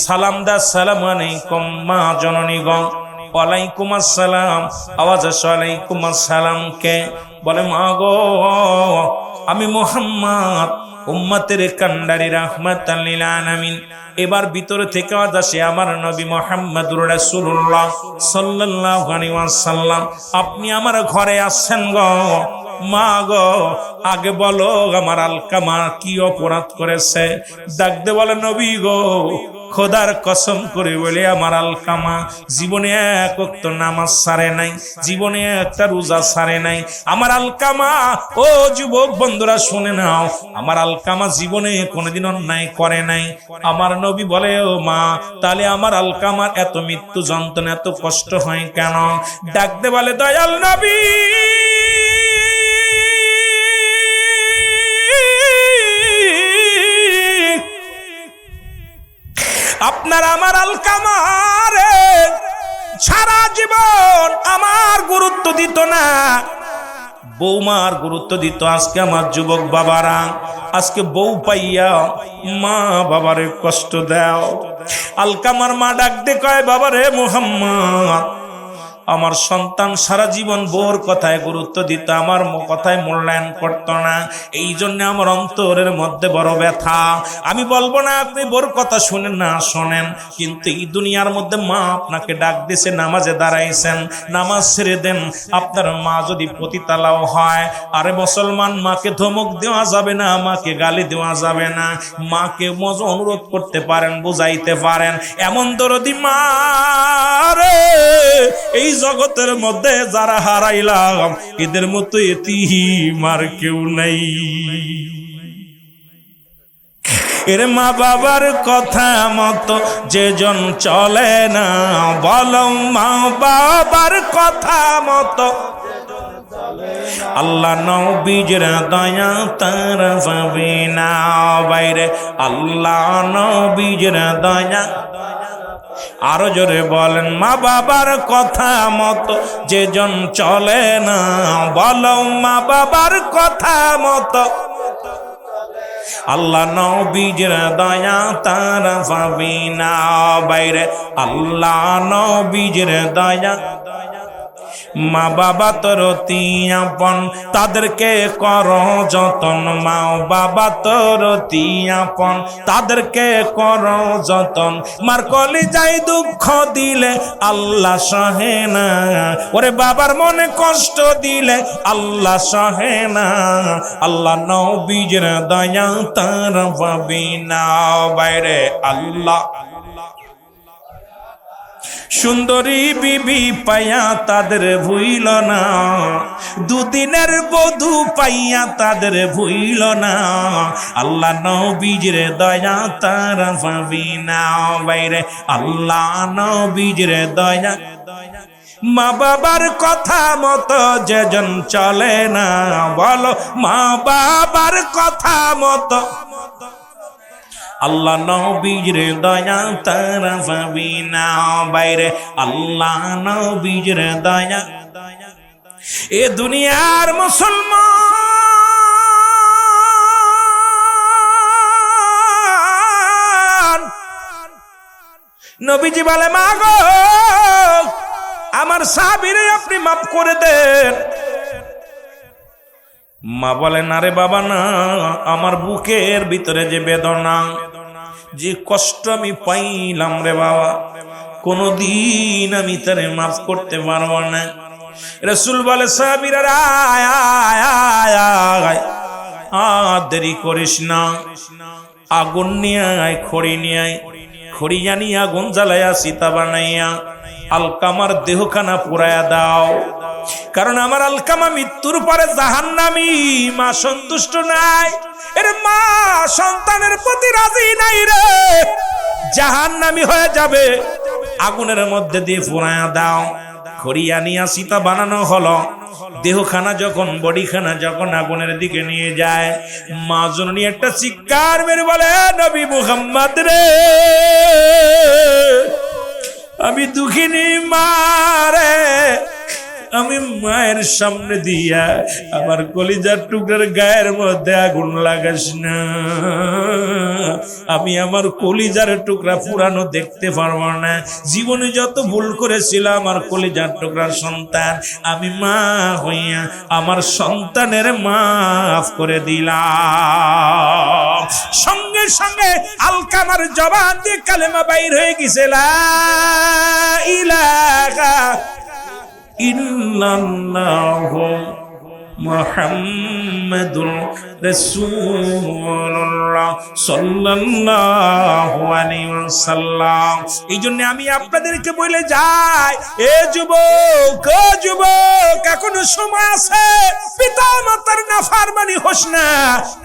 সালাম দা, সালাম আলাইকুম মা জননী গো। ওয়ালাইকুম আসসালাম। আওয়াজ আসে ওয়ালাইকুম আসসালাম। কে? বলে মা গো, আমি মুহাম্মদ, উম্মতের কান্ডারি, রাহমাতাল লিল আলামিন। এবার ভিতরে থেকে আওয়াজ আসে আমার নবী মুহাম্মদুর রাসূলুল্লাহ সাল্লাল্লাহু আলাইহি ওয়াসাল্লাম, আপনি আমার ঘরে আসছেন গো। মা গো, আগে বলো আমার আলকামা কি অপরাধ করেছে? ডাকতে বলে নবী গো, খোদার কসম করে বলে আমার আলকামা জীবনে এক ওয়াক্ত নামাজ ছাড়ে নাই, জীবনে একটা রোজা ছাড়ে নাই। আমার আলকামা, ও যুবক বন্ধুরা শুনে নাও, আমার আলকামা জীবনে কোনোদিন অন্যায় করে নাই। আমার নবী বলে ও মা, তাহলে আমার আলকামার এত মৃত্যু যন্ত্রণা, এত কষ্ট হয় কেন? ডাকতে বলে দয়াল নবী, আপনার আমার আলকামারে সারা জীবন আমার গুরুত্ব দিত না, বৌমার গুরুত্ব দিত। আজকে আমার যুবক বাবারা, আজকে বউ পাইয়া মা বাবারে কষ্ট দাও। আলকামার মা ডাকতে কয়, বাবারে মুহাম্মদ, আমার সন্তান সারা জীবন বউর কথায় গুরুত্ব দিত, আমার কথায় মূল্যায়ন করত না। এই জন্য আমার অন্তরের মধ্যে বড় ব্যথা। আমি বলবো না আপনি বউর কথা শুনেন না, শোনেন, কিন্তু এই দুনিয়ার মধ্যে মা আপনাকে ডাক দিছে, নামাজে দাঁড়াইছেন, নামাজ ছেড়ে দেন। আপনার মা যদি পতিতালাও হয়, আরে মুসলমান, মাকে ধমক দেওয়া যাবে না, মাকে গালি দেওয়া যাবে না, মাকে মজা অনুরোধ করতে পারেন, বুঝাইতে পারেন। এমন দরদি মা রে, এই জগতের মধ্যে যারা হারাইলাম, এদের মতো এতিম আর কেউ নাই। এর মা বাবার কথা মতো যেজন চলে না, বলো মা বাবার কথা মতো আল্লাহ নবীর দয়া তার পাবে না। বাইরে আল্লাহ নবীর দয়া, আরো জোরে বলেন, মা বাবার কথা মতো যেজন চলে না, বলো মা বাবার কথা মতো আল্লাহ নবীর দয়া তার পাবে না। বাইরে আল্লাহ নবীর দয়া, মা বাবা তোর অতি আপন, তাদেরকে করো যতন। মা বাবা তোর অতি আপন, তাদেরকে করো যতন। মার কলিজায় দুঃখ দিলে আল্লাহ সহে না, ওরে বাবার মনে কষ্ট দিলে আল্লাহ সহে না। আল্লাহ নবীর দয়া তার পাবি না। বাইরে আল্লাহ সুন্দরী বিবি পাইয়া তাদের ভুইল না, দুদিনের বধূ পাইয়া তাদের ভুইল না। আল্লাহ নবীর দয়া তারা পাবি না। বাইরে আল্লাহ নবীর দয়া, মা বাবার কথা মতো যেজন চলে না, বলো মা বাবার কথা মতো আল্লাহ নবীর দয়া তারা পাবি না বাইরে, আল্লাহ নবীর দয়া। এ দুনিয়ার মুসলমান, নবীজি বলে মা গো আমার সাহাবীরে আপনি মাফ করে দেন। মা বলে না রে বাবা না, আমার বুকের ভিতরে যে বেদনা, যে কষ্ট আমি পাইলাম রে বাবা, কোনদিন আমি তারে মাফ করতে পারবো না। রাসূল বলে সাহাবীরা আয় আয় আয় আয়, আর দেরি করিস না, আগুন নিয়ে আয়, খড়ি নিয়ে আয়, খড়ি আনি আগুন জ্বালাইয়া সীতা বানাইয়া আলকামার দেহখানা পুরাইয়া দাও। কারণ আমার আলকামা মৃত্যুর পরে জাহান্নামী। মা সন্তুষ্ট নাই, এর মা সন্তানের প্রতি রাজি নাই রে, জাহান্নামী হয়ে যাবে, আগুনের মধ্যে দিয়ে পুরাইয়া দাও। খড়িয়া নিয়া সীতা বানানো হলো। দেহখানা যখন, বডিখানা যখন আগুনের দিকে নিয়ে যায়, মা জননী একটা চিৎকার মেরে বলে নবী মুহাম্মদ রে, আমি দুঃখিনী মা রে, আমি মায়ের সামনে দিয়া আমার কলিজার টুকরার গায়ের মধ্যে আগুন লাগাস না, আমি আমার কলিজার টুকরা পুরানো দেখতে পারবো না। জীবনে যত ভুল করেছিলাম আমার কলিজার টুকরার সন্তান, আমি মা হইয়া আমার সন্তানের মাফ করে দিলাম। সঙ্গে সঙ্গে আলকামার জবান দিয়ে কালেমা বাইর হয়ে গেছে, লা ইলাহা ইল্লাল্লাহু মুহাম্মাদুর রাসূলুল্লাহ সাল্লাল্লাহু আলাইহি ওয়াসাল্লাম। এই জন্য আমি আপনাদেরকে বলে যাই, এ যুবক, ও যুবক, এখনো সময় আছে। পিতা মাতার নাফরমানি হোস না,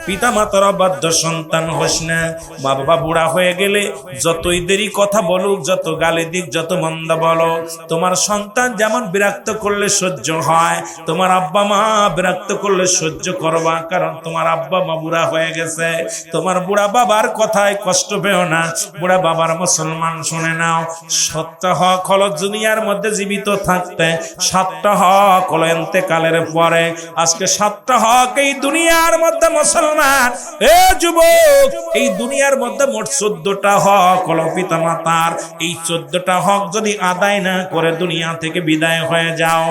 পিতা মাতার অবাধ্য সন্তান হোস না। মা বাবা বুড়া হয়ে গেলে যতই দেরি কথা বলুক, যত গালি দিক, যত মন্দ বলো, তোমার সন্তান যেমন বিরক্ত করলে সহ্য হয়, তোমার আব্বা মা বিরক্ত করলে সহ্য করবা, কারণ তোমার আব্বা মা বুড়া হয়ে গেছে। তোমার বুড়া বাবার কথায় কষ্ট পেও না। বুড়া বাবার মুসলমান শুনে নাও, 7টা হক হলো দুনিয়ার মধ্যে জীবিত থাকতে, 7টা হক হলো ইন্তেকালের পরে। আজকে 7টা হক এই দুনিয়ার মধ্যে মুসলমান, এ যুবক, এই দুনিয়ার মধ্যে মোট 14টা হক হলো পিতা মাতার। এই 14টা হক যদি আদায় না করে দুনিয়া থেকে বিদায় হয়ে যাও,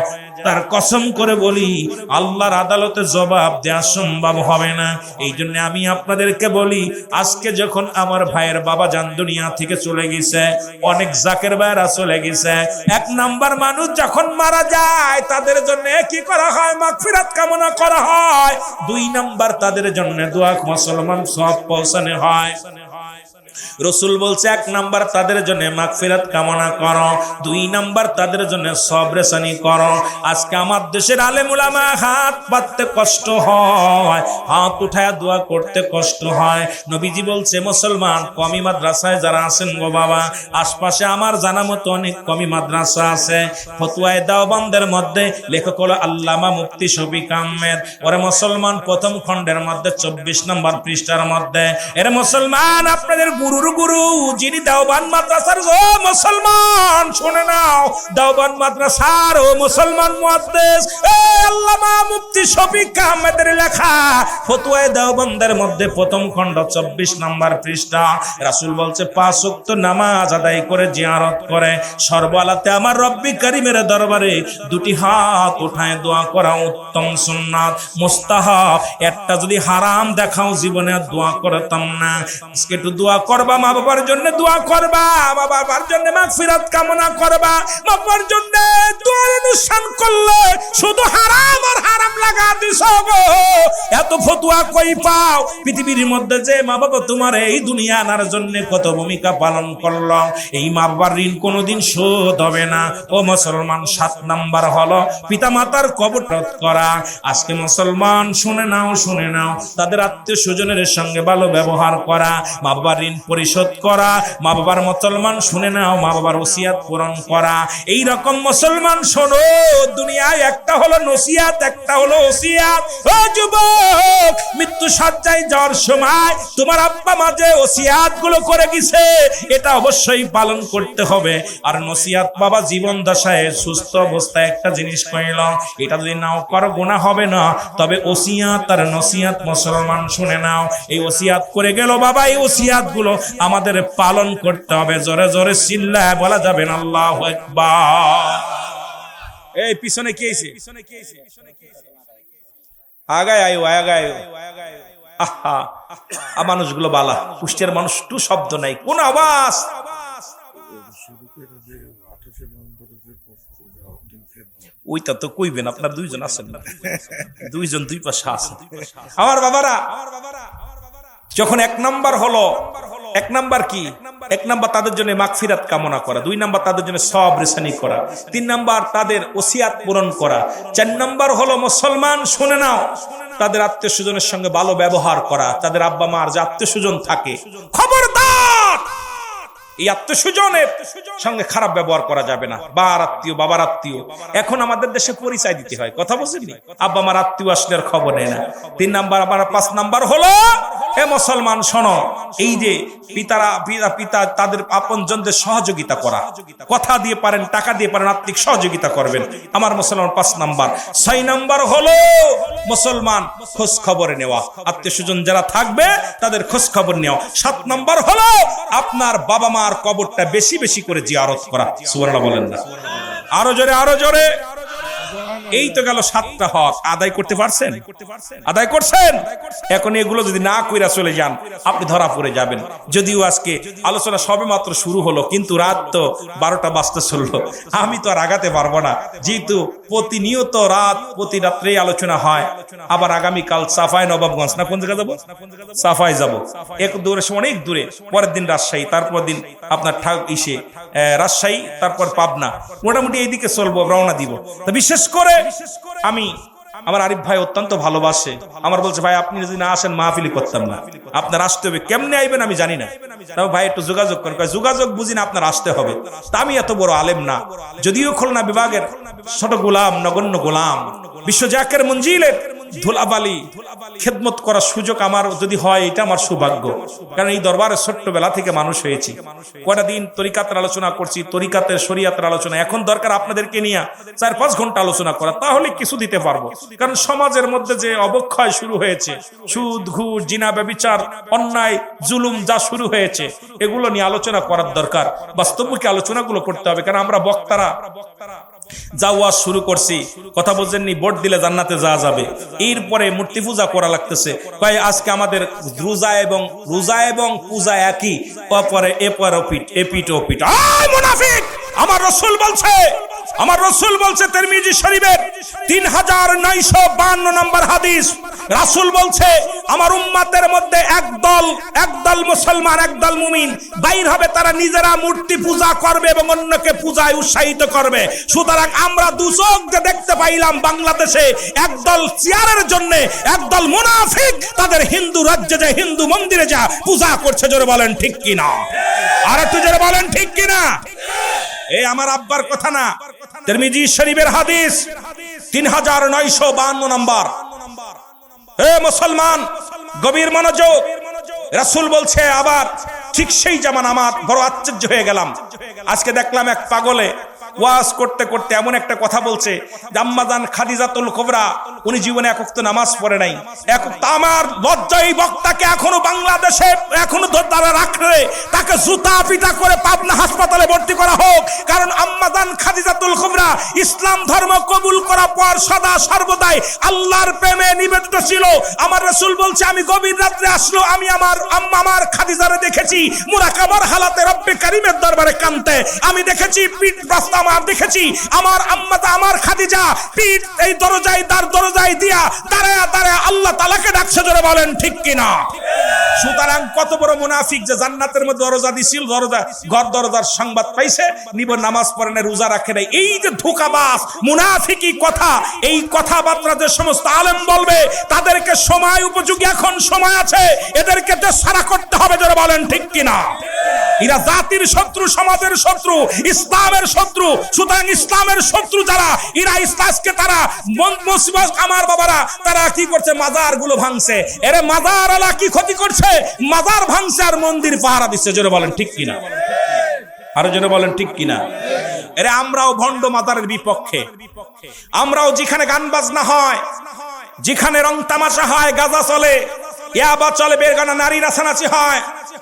তার কসম করে বলি আল্লাহর আদালতে জবাব দেওয়া সম্ভব হবে না। এই জন্য আমি আপনাদেরকে বলি, আজকে যখন আমার ভাইয়ের বাবা জান দুনিয়া থেকে চলে গেছে, অনেক জাকের ভাইরা চলে গেছে, 1 নাম্বার মানুষ যখন মারা যায় তাদের জন্য কি করা হয়? মাগফিরাত কামনা করা হয়। 2 নাম্বার তাদের জন্য দোয়া মুসলমান সওয়াব পৌঁছানো হয়। রসুল বলছে 1 নাম্বার তাদের জন্য মাগফিরাত কামনা করো, 2 নাম্বার তাদের জন্য সবরেসানি করো। আজকে আমার দেশের আলেম উলামা হাত পাততে কষ্ট হয়, হাত উঠায় দোয়া করতে কষ্ট হয়। নবীজি বলছে মুসলমান কমি মাদ্রাসায় যারা আছেন গো বাবা, আশপাশে আমার জানা মতো অনেক কমি মাদ্রাসা আছে। ফতোয়ায়ে দেওবন্দের মধ্যে লেখক হলো আল্লামা মুফতি শফিক আহমেদ। ওরে মুসলমান প্রথম খণ্ডের মধ্যে 24 নম্বর পৃষ্ঠার মধ্যে, এর মুসলমান আপনাদের গুরুর গুরু যিনি দেওবন্দ মাদ্রাসার, ও মুসলমান শুনে নাও, দেওবন্দ মাদ্রাসার ও মুসলমান মুহাদ্দিস আল্লামা মুফতি শফিক আহমেদের লেখা ফতোয়ায়ে দেওবন্দের মধ্যে প্রথম খণ্ড 24 নম্বর পৃষ্ঠা। রাসূল বলছে 5 ওয়াক্ত নামাজ আদায় করে জিয়ারত করে সর্বলাতে আমার রব্বি কারীমের দরবারে 2টি হাত উঠায় দোয়া করা উত্তম সুন্নাত, মুস্তাহাব। একটা যদি হারাম দেখাও জীবনে দোয়া করতাম না। আজকে একটু দোয়া করবা, মা বাবার জন্য দোয়া করবা, মা বাবার জন্য মাগফিরাত কামনা করবা। মা বাবার জন্য দোয়ার অনুষ্ঠান করলে শুধু হারাম আর হারাম লাগা দিছো গো। এত ফতোয়া কই পাও? পৃথিবীর মধ্যে যে মা বাবা তোমার এই দুনিয়া আনার জন্য কত ভূমিকা পালন করলো, এই মা বাবার ঋণ কোনোদিন শোধ হবে না। ও মুসলমান 7 নাম্বার হলো পিতা মাতার কবর রোধ করা। আজকে মুসলমান শুনে নাও, শুনে নাও, তাদের আত্মীয় স্বজনের সঙ্গে ভালো ব্যবহার করা, মা বাবার ঋণ পরিশোধ করা, মা বাবার মুসলমান শুনে নাও, মা বাবার ওসিয়াত পূরণ করা। এই রকম মুসলমান শোনো, দুনিয়ায় একটা হলো নসিহাত, একটা হলো ওসিয়াত। ওসিয়াত। ও যুবক, মৃত্যু সজ্জায় যাওয়ার সময় তোমার আব্বা মা যে ওসিয়াত গুলো করে গেছে এটা অবশ্যই পালন করতে হবে। আর নসিহাত বাবা জীবন দশায় সুস্থ অবস্থায় একটা জিনিস কইল, এটা যদি নাও করো গুনাহ হবে না, তবে ওসিয়াত আর নসিহাত মুসলমান শুনে নাও। এই ওসিয়াত করে গেল বাবা, এই ওসিয়াত গুলো আমাদের পালন করতে হবে। জোরে জোরে চিল্লায় বলা যাবে না আল্লাহু আকবার। এই পিছনে কি হইছে? আগায় আয়ো, আগায় আয়ো। আহা, মানুষগুলো বালা, কুষ্টিয়ার মানুষ টু শব্দ নাই, কোন আওয়াজ। ওইটা তো কইবেন, আপনার দুইজন আছেন না, দুইজন দুই পাশে আছেন। আমার বাবারা, যখন এক নাম্বার হলো, এক নাম্বার কি? এক নাম্বার তাদের জন্য মাগফিরাত কামনা করা, দুই নাম্বার তাদের জন্য সওয়াব রেসানি করা, তিন নাম্বার তাদের ওসিয়াত পূরণ করা, চার নাম্বার হলো মুসলমান শুনে নাও তাদের আত্মীয় স্বজনের সঙ্গে ভালো ব্যবহার করা। তাদের আব্বা মার যে আত্মীয় স্বজন থাকে, খবরদার এই আত্মীয় স্বজনের সঙ্গে খারাপ ব্যবহার করা যাবে না। বার আত্মীয়, বাবার আত্মীয়, এখন আমাদের দেশে পরিচয় দিতে হয়, কথা বলছেন, আব্বা মার আত্মীয় আসলে খবর নেয় না। তিন নাম্বার, আবার পাঁচ নাম্বার হলো এ মুসলমান শোনো, এই যে পিতা তাদের আপনজনদের সহযোগিতা করা, কথা দিয়ে পারেন, টাকা দিয়ে পারেন, আর্থিক সহযোগিতা করবেন, আমার মুসলমান পাঁচ নাম্বার। ছয় নাম্বার হলো মুসলমান খোঁজ খবরে নেওয়া, আত্মীয় স্বজন যারা থাকবে তাদের খোঁজ খবর নেওয়া। সাত নাম্বার হলো আপনার বাবা মার কবরটা বেশি বেশি করে জিয়ারত করা। সুবহানাল্লাহ বলেন না? আরো জোরে, আরো জোরে। এই তো গেল সাতটা হক। আদায় করতে পারছেন? আদায় করছেন? এখন এগুলো যদি না কইরা চলে যান আপনি ধরা পড়ে যাবেন। যদিও আজকে আলোচনা সবে মাত্র শুরু হলো, কিন্তু রাত তো 12টা বাজতে চললো। আমি তো আর আগাতে পারবো না, যেহেতু প্রতিনিয়ত প্রতি রাত্রে আলোচনা হয়। আবার আগামীকাল সাফাই নবাবগঞ্জ, না কোন জায়গা যাবো? সাফাই যাবো, এক দূরে, অনেক দূরে। পরের দিন রাজশাহী, তারপর দিন আপনার রাজশাহী, তারপর পাবনা, মোটামুটি এইদিকে চলবো, রওনা দিব। তো বিশেষ করে আমি, আমার আরিফ ভাই অত্যন্ত ভালোবাসে, আমার বলছে ভাই আপনি যদি না আসেন মাহফিলি করতাম না, আপনার আসতে হবে। কেমনে আইবেন আমি জানি না, ভাই একটু যোগাযোগ করেন। যোগাযোগ বুঝি না, আপনার আসতে হবে। তা আমি এত বড় আলেম না, যদিও খুলনা বিভাগের ছোট গোলাম, নগণ্য গোলাম, বিশ্ব জাকের মঞ্জিলের ধুলাবালি খেদমত করার সুযোগ আমার যদি হয়, এটা আমার সৌভাগ্য। কারণ এই দরবারে ছোট্টবেলা থেকে মানুষ হয়েছি। কয়টা দিন তরিকাতের আলোচনা করছি, তরিকাতের শরিয়াতের আলোচনা। এখন দরকার আপনাদেরকে নিয়ে 4-5 ঘন্টা আলোচনা করা, তাহলে কিছু দিতে পারবো। কারণ সমাজের মধ্যে যে অবক্ষয় শুরু হয়েছে, সুদ, ঘুষ, জিনা, ব্যভিচার, অন্যায়, জুলুম যা শুরু হয়েছে, এগুলো নিয়ে আলোচনা করার দরকার। বাস্তবমুখী আলোচনাগুলো করতে হবে। কারণ আমরা বক্তারা যা ওয়াজ শুরু করছি, কথা বলছেননি, ভোট দিলে জান্নাতে যাওয়া যাবে, এরপরে মূর্তি পূজা করা লাগতেছে। কয় আজকে আমাদের রোজা এবং পূজা একই, অপরে এপিট ওপিট। মুনাফিক! আমার রাসূল বলছে তিরমিজি শরীফের 3952 নম্বর হাদিস, রাসূল বলছে আমার উম্মতের মধ্যে একদল মুসলমান, একদল মুমিন বাইর হবে, তারা নিজেরা মূর্তি পূজা করবে এবং অন্যকে পূজায় উৎসাহিত করবে। সুতরাং আমরা দুচোখ যে দেখতে পাইলাম বাংলাদেশে একদল চেয়ারের জন্য, একদল মুনাফিক তাদের হিন্দু রাজ্যে যে হিন্দু মন্দিরে যা পূজা করছে। জোরে বলেন ঠিক কিনা? আর একটু জোরে বলেন ঠিক কিনা? এই আমার আব্বার কথা না, তিরমিজি শরীফের হাদিস 3952 নম্বর। হে মুসলমান, গভীর মনোযোগ। রাসূল বলছে, আবার ঠিক সেই জামান আমার বড় আশ্চর্য হয়ে গেলাম। আজকে দেখলাম এক পাগলে ওয়াজ করতে করতে এমন একটা কথা বলছে, আম্মাজান খাদিজাতুল কুবরা উনি জীবনে এক ওয়াক্ত নামাজ পড়ে নাই। আমার লজ্জাই বক্তাকে এখনো বাংলাদেশে এখনো তারা রাখলে তাকে জুতা পিটা করে পাবনা হাসপাতালে ভর্তি করা হোক। কারণ আম্মাজান খাদিজাতুল কুবরা ইসলাম ধর্ম কবুল করার পর সদা সর্বদাই আল্লাহর প্রেমে নিবেদিত ছিল। আমার রাসূল বলছে, আমি গভীর রাত্রে আসলো, আমি আমার আম্মা আমার খাদিজারে দেখেছি মুরাকাবার হালাতে রব্বে কারীমের দরবারে কাঁদতে। আমি দেখেছি পিঠ রাস্তা, আমার দেখেছি আমার আম্মা আমার খাদিজা পিঠ এই দরজায় দিয়া দাঁড়ায়া আল্লাহ তাআলাকে ডাকছে। জোরে বলেন ঠিক কিনা? সুতরাং কত বড় মুনাফিক যে জান্নাতের মধ্যে দরজা দিছিল, দরজা ঘর দরজার সংবাদ পাইছে, নিব নামাজ পড়ে না, রোজা রাখে নাই। এই যে ধোঁকাবাজ মুনাফিকি কথা, এই কথাবার্তা যে সমস্ত আলেম বলবে তাদেরকে সময় উপযোগী, এখন সময় আছে, এদেরকে তো সারা করতে হবে। যারা বলেন ঠিক কিনা? এরা জাতির শত্রু, সমাজের শত্রু, ইসলামের শত্রু। সুতরাং ইসলামের শত্রু যারা, এরা ইসলামকে তারা মুসিবত, আমার বাবারা তারা কি করছে? মাজার গুলো ভাঙছে। এরা মাজার আলা কি ক্ষতি করছে? মাজার ভাঙছে আর মন্দির পাহারা দিচ্ছে। জোরে বলেন ঠিক কিনা? আরো জোরে বলেন ঠিক কিনা? এরা আমরাও ভণ্ড মাজারের বিপক্ষে। আমরাও যেখানে গান বাজনা হয়, যেখানে রং তামাশা হয়, গাঁজা চলে, ইয়াবা চলে, বেরগানা, নারী নাচানাচি হয়,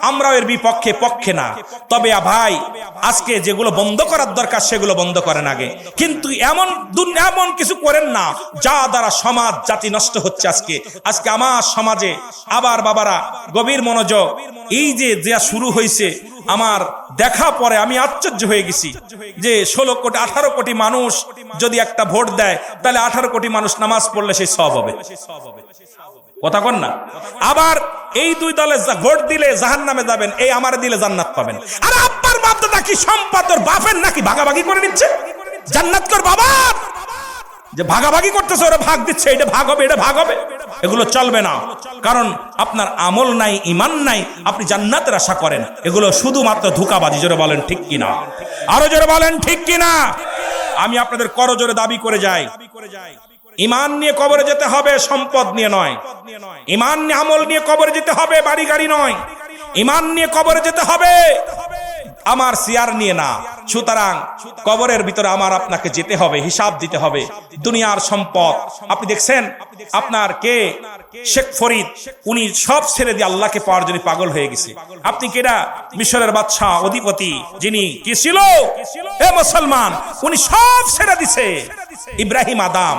আমরাও এর বিপক্ষে, পক্ষে না। তবে ভাই, আজকে যেগুলো বন্ধ করার দরকার সেগুলো বন্ধ করেন আগে, কিন্তু এমন কিছু করেন না যা দ্বারা সমাজ জাতি নষ্ট হচ্ছে। আজকে আমার সমাজে আবার বাবারা গভীর মনোযোগ, এই যে যা শুরু হয়েছে, আমার দেখা পরে আমি আশ্চর্য হয়ে গেছি যে 16 কোটি 18 কোটি মানুষ যদি একটা ভোট দেয়, তাহলে 18 কোটি মানুষ নামাজ পড়লে সেই সওয়াব হবে। কথা কন না? আবার এই দুই দলে ভোট দিলে জাহান্নামে যাবেন, এই আমার দিলে জান্নাত পাবেন। আর আপনার বাপ দাদা কি সম্পদ ওর বাপের নাকি ভাগাভাগি করে নিচ্ছে? জান্নাত কর বাবা, যে ভাগাভাগি করতেছে, ওরা ভাগ দিচ্ছে, এটা ভাগ হবে, এটা ভাগ হবে, এগুলো চলবে না। কারণ আপনার আমল নাই, ঈমান নাই, আপনি জান্নাতের আশা করেন, এগুলো শুধুমাত্র ধোঁকাবাজি। জোরে বলেন ঠিক কিনা? আরো জোরে বলেন ঠিক কিনা? আমি আপনাদের করজোরে দাবি করে যাই, ঈমান নিয়ে কবরে যেতে হবে, সম্পদ নিয়ে নয়। ঈমান নিয়ে, আমল নিয়ে কবরে যেতে হবে, বাড়ি গাড়ি নয়। ঈমান নিয়ে কবরে যেতে হবে, আমার সিয়ার নিয়ে না। সুতরাং কবরের ভিতরে আমার আপনাকে যেতে হবে, হিসাব দিতে হবে। দুনিয়ার সম্পদ আপনি দেখছেন, আপনার কে শেখ ফরিদ, উনি সব ছেড়ে দিয়ে আল্লাহকে পাওয়ার জন্য পাগল হয়ে গেছে। আপনি কেডা? মিশরের বাদশা, অধিপতি, যিনি কি ছিল, হে মুসলমান, উনি সব ছেড়ে দিছে। ইব্রাহিম আদম,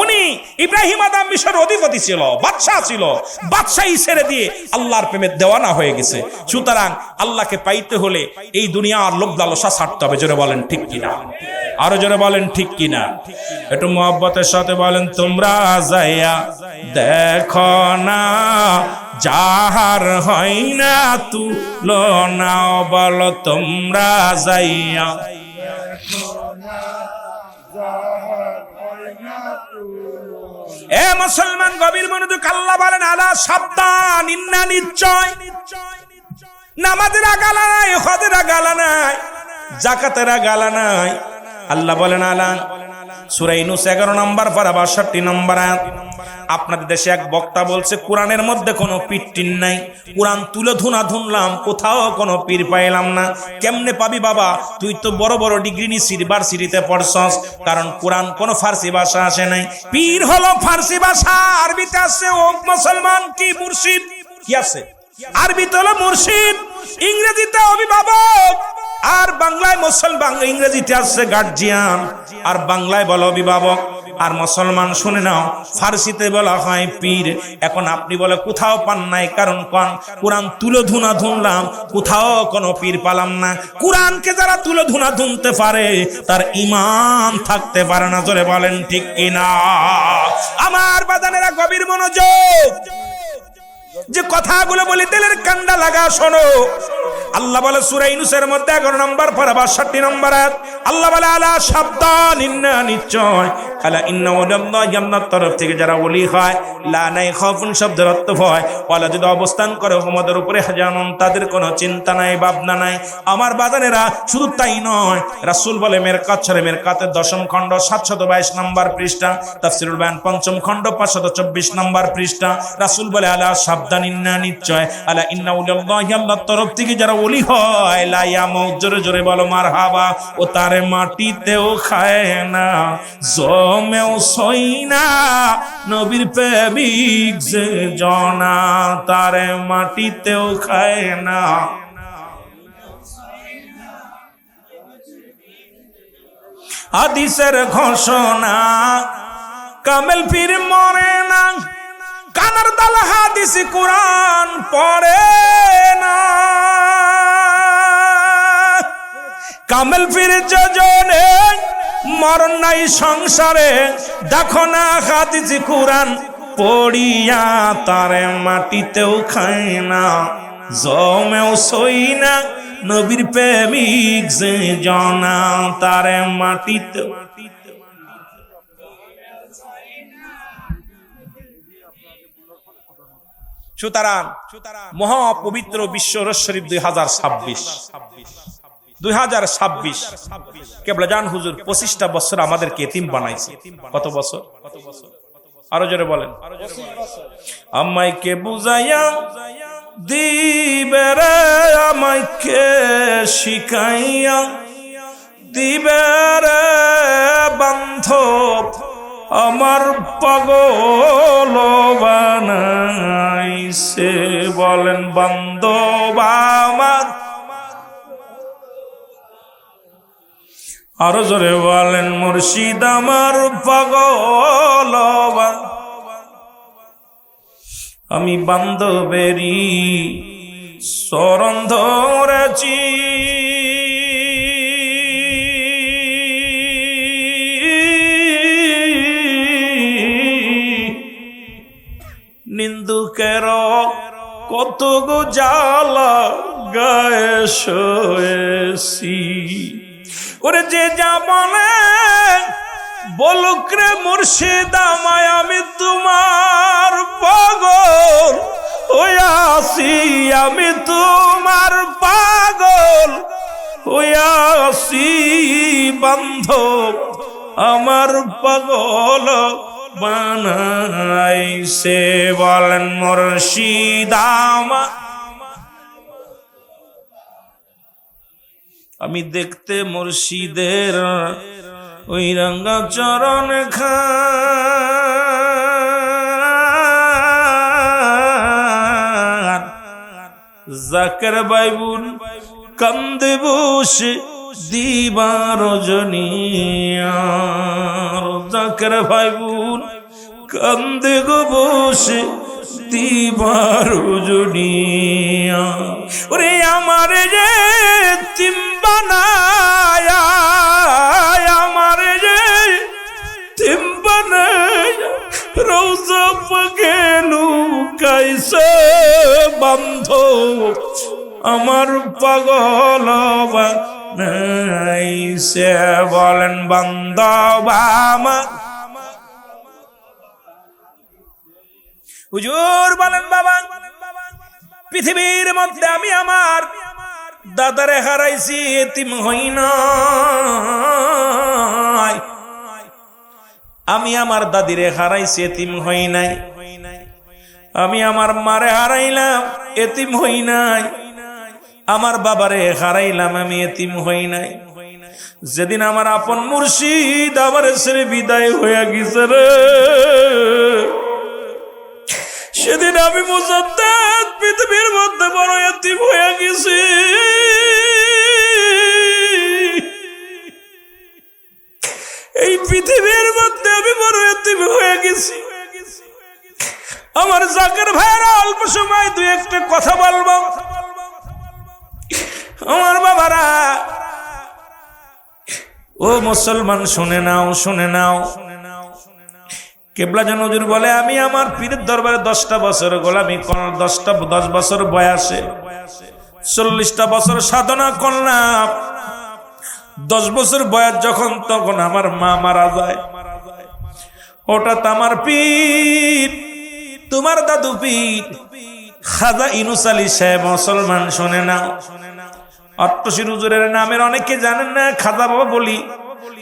উনি ইব্রাহিম আদম মিশর অধিপতি ছিল, বাদশা ছিল, বাদশাহী ছেড়ে দিয়ে আল্লাহর প্রেমে দেওয়ানা হয়ে গেছে। সুতরাং আল্লাহকে পাইতে হলে এই দুনিয়ার লোভ লালসা ছাড়তে হবে। জোরে বলেন ঠিক কিনা? আরো জোরে বলেন ঠিক কিনা? একটু মহব্বতের সাথে বলেন, তোমরা যাইয়া দেখো না যাহার হয় না তুলনা, বলো তোমরা যাইয়া। এ মুসলমান, গভীর মনোযোগ, আল্লাহ বলেন, আলা সাবধান, ইন্না নিশ্চয়, নামাজের গালা নাই, হজের গালা নাই, যাকাতের গালা নাই। আল্লাহ বলেন আলা, সূরা ইউনূস 11 নম্বর পারা 62 নম্বর আয়াত। আপনাদের দেশে এক বক্তা বলছে কোরআনের মধ্যে কোনো পীর নাই। কোরআন তুলে ধুনলাম, কোথাও কোনো পীর পাইলাম না। কেমনে পাবি বাবা? তুই তো বড় বড় ডিগ্রি নিয়ে ইউনিভার্সিটিতে পড়ছস, কারণ কোরআন কোনো ফার্সি ভাষা আসে নাই। পীর হলো ফার্সি ভাষা, আরবিতে আছে ও মুসলমান কি মুর্শিদ, কি আছে? আরবিতে হলো মুর্শিদ, ইংরেজিতে অভিভাবক, আর বাংলায় মুসলমান, ইংরেজিতে আছে গার্জিয়ান, আর বাংলায় বলো অভিভাবক। আর মুসলমান শুনে নাও, ফার্সিতে বলা হয় পীর। এখন আপনি বলে কোথাও পান নাই, কারণ কোরআন তুলে ধুনলাম, কোথাও কোনো পীর পালাম না। কোরআনকে যারা তুলে ধুনতে পারে তার ঈমান থাকতে পারে না। জোরে বলেন ঠিক কিনা? আমার বাজানেরা গভীর মনোযোগ, যে কথাগুলো বলি দিলের কান্ডা লাগা শোনো। আল্লাহ বলে সূরা ইউনূসের মধ্যে 11 নম্বর পারা 62 নম্বর আয়াত, আল্লাহ বলে আলা সাবধান, ইন্না নিশ্চয়, আলা ইন্না ওয়ালাল্লাহি, আল্লাহর তরফ থেকে যারা ওলি হয়, লা নাই খাউফুন শব্দের অর্থ হয় ওয়ালা, যদি অবস্থান করে আমাদের উপরে হাজানুন, তাদের কোনো চিন্তা নাই, ভাবনা নাই। আমার বাজানেরা শুধু তাই নয়, রাসূল বলে মেরকাত ছড়ে, মেরকাতের 10ম খণ্ড 722 নম্বর পৃষ্ঠা, তাফসীরুল বায়ান 5ম খণ্ড 524 নম্বর পৃষ্ঠা, রাসূল বলে আলা সাবধান, ইন্না নিশ্চয়, আলা ইন্না ওয়ালাল্লাহি, আল্লাহর তরফ থেকে যারা ওলি হয়, লা ইয়ামুত, জোরে জোরে বলো মারহাবা, ও তারে মাটিতেও খায় না, জমেও সই না, নবীর প্রেমিক যে জনা, তারে মাটিতেও খায় না। হাদিসের ঘোষণা, কামেল পীর মরে না, কানার দাল হাদিস কোরআন পড়ে না। কামেল পীর যোজনে মরণ নাই সংসারে, দেখো না হাদিস কোরআন পড়িয়া তারে মাটিতেও খায় না, জমেও সই না, নবীর প্রেমিক যে জনা তারে মাটিতেও। সুতরাং মহাপবিত্র বিশ্ব শরীফ 2026 কেবলাজান হুজুর 25টা বছর আমাদেরকে এতিম বানাইছে। কত বছর? আরো জোরে বলেন। আমাইকে বুঝাইয়া দিবে রে, আমাইকে শিখাইয়া দিবে রে বান্ধব, আমার পাগল বানাইছে। বলেন বান্ধব আমার, আরো জোরে বলেন মুর্শিদ আমার পাগল। আমি বান্ধবেরি শরণ ধরেছি, নিন্দুকের কত গো জ্বালা গায়ে শোয়েছি। ওরে যে যা বলে বলুক রে মুর্শিদ আমায়, আমি তোমার পাগল হইয়াছি, আমি তোমার পাগল হইয়াছি। বান্ধব আমার পাগল বানাইছে। বলেন মুর্শিদ আমার, আমি দেখতে মুর্শিদের ওই রঙ্গা চরণ খান, জাকের বাইবুন কান্দে বসে দিবা রজনিয়া, জাকের বাইবুন কান্দে গো বসে দিবা রজনিয়া। ওরে আমার যে তিম্বানায়া, আমার যে তিম্বানায়া রোজা পাকে লুকাইছে। বান্ধব আমার পাগল বানাইছে। বলেন বান্ধব আমার, হুজুর বলেন বাবা, পৃথিবীর মধ্যে আমি আমার দাদারে হারাইছি, এতিম হই নাই। আমি আমার দাদিরে হারাইছি, এতিম হই নাই। আমি আমার মারে হারাইলাম, এতিম হই নাই। আমার বাবারে হারাইলাম, আমি এতিম হই নাই। যেদিন আমার আপন মুর্শিদ আমার ছেড়ে বিদায় হইয়া গেছে রে, সেদিন আমি মুজাদ্দেদ পৃথিবীর মধ্যে বড় এতিম হয়ে গেছি। এই পৃথিবীর মধ্যে আমি বড় এতিম হয়ে গেছি। আমার জাকের ভাইরা অল্প সময় দুই একটা কথা বলবো। আমার বাবারা, ও মুসলমান শুনে নাও, শুনে নাও। কেবলাজান হুজুর বলে, আমি আমার পীরের দরবারে 10টা বছর গোলামি করলাম, 10 বছর বয়সে 40টা বছর সাধনা করলাম। 10 বছর বয়স যখন, তখন আমার মা মারা যায়। হঠাৎ আমার পীর, তোমার দাদু পীর খাজা ইউনূস আলী সাহেব, মুসলমান শুনে নাও, অট্টশীর হুজুরের নামের অনেকে জানেন না, খাজা বাবা বলি।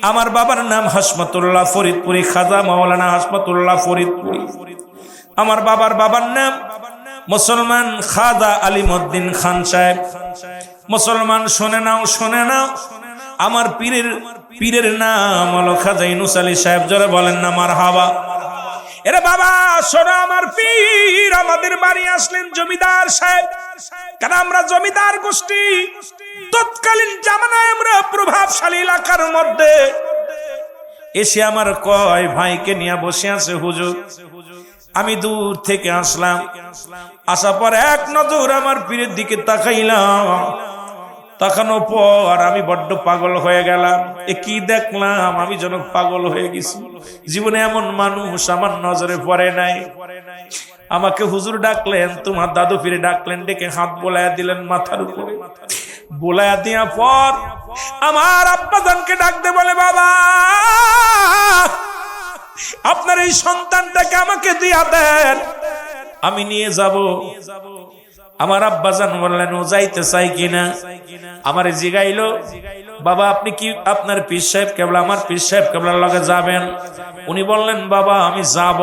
আমার বাবার নাম হাশমাতুল্লাহ ফরিদপুরি, খাজা মাওলানা হাশমাতুল্লাহ ফরিদপুরি। আমার বাবার নাম মুসলমান খাজা আলিমউদ্দিন খান সাহেব। মুসলমান শুনে নাও, শুনে নাও। আমার পীরের নাম হলো খাজা ইউনূস আলী সাহেব। জোরে বলেন না মারহাবা। এরে বাবা শোনো, আমার পীর আমাদের বাড়ি আসলেন জমিদার সাহেব, কারণ আমরা জমিদার গোষ্ঠী। তৎকালীন জামানায় আমরা প্রভাবশালী এলাকার মধ্যে। এসে আমার কয় ভাইকে নিয়ে বসে আছে হুজুর। আমি দূর থেকে আসলাম, আসার পর এক নজর আমার পীরের দিকে তাকাইলাম। তাকানোর পর আমি বড্ড পাগল হয়ে গেলাম। এ কি দেখলাম, আমি যেন পাগল হয়ে গেছি। জীবনে এমন মানুষ আমার নজরে পড়ে নাই। আমাকে হুজুর ডাকলেন, তোমার দাদু ফিরে ডাকলেন, ডেকে হাত বোলায়া দিলেন মাথার উপরে। বোলায়া দেওয়ার পর আমার আব্বাজানকে ডাকতে বলে, বাবা আপনার এই সন্তানটাকে আমাকে দিয়া দেন, আমি নিয়ে যাব। আমার আব্বাজান বললেন, ও যাইতে চাই কিনা। আমারে জিগাইলো, বাবা আপনি কি আপনার পীর সাহেব কেবলা, আমার পীর সাহেব কেবলার লগে যাবেন? উনি বললেন, বাবা আমি যাব।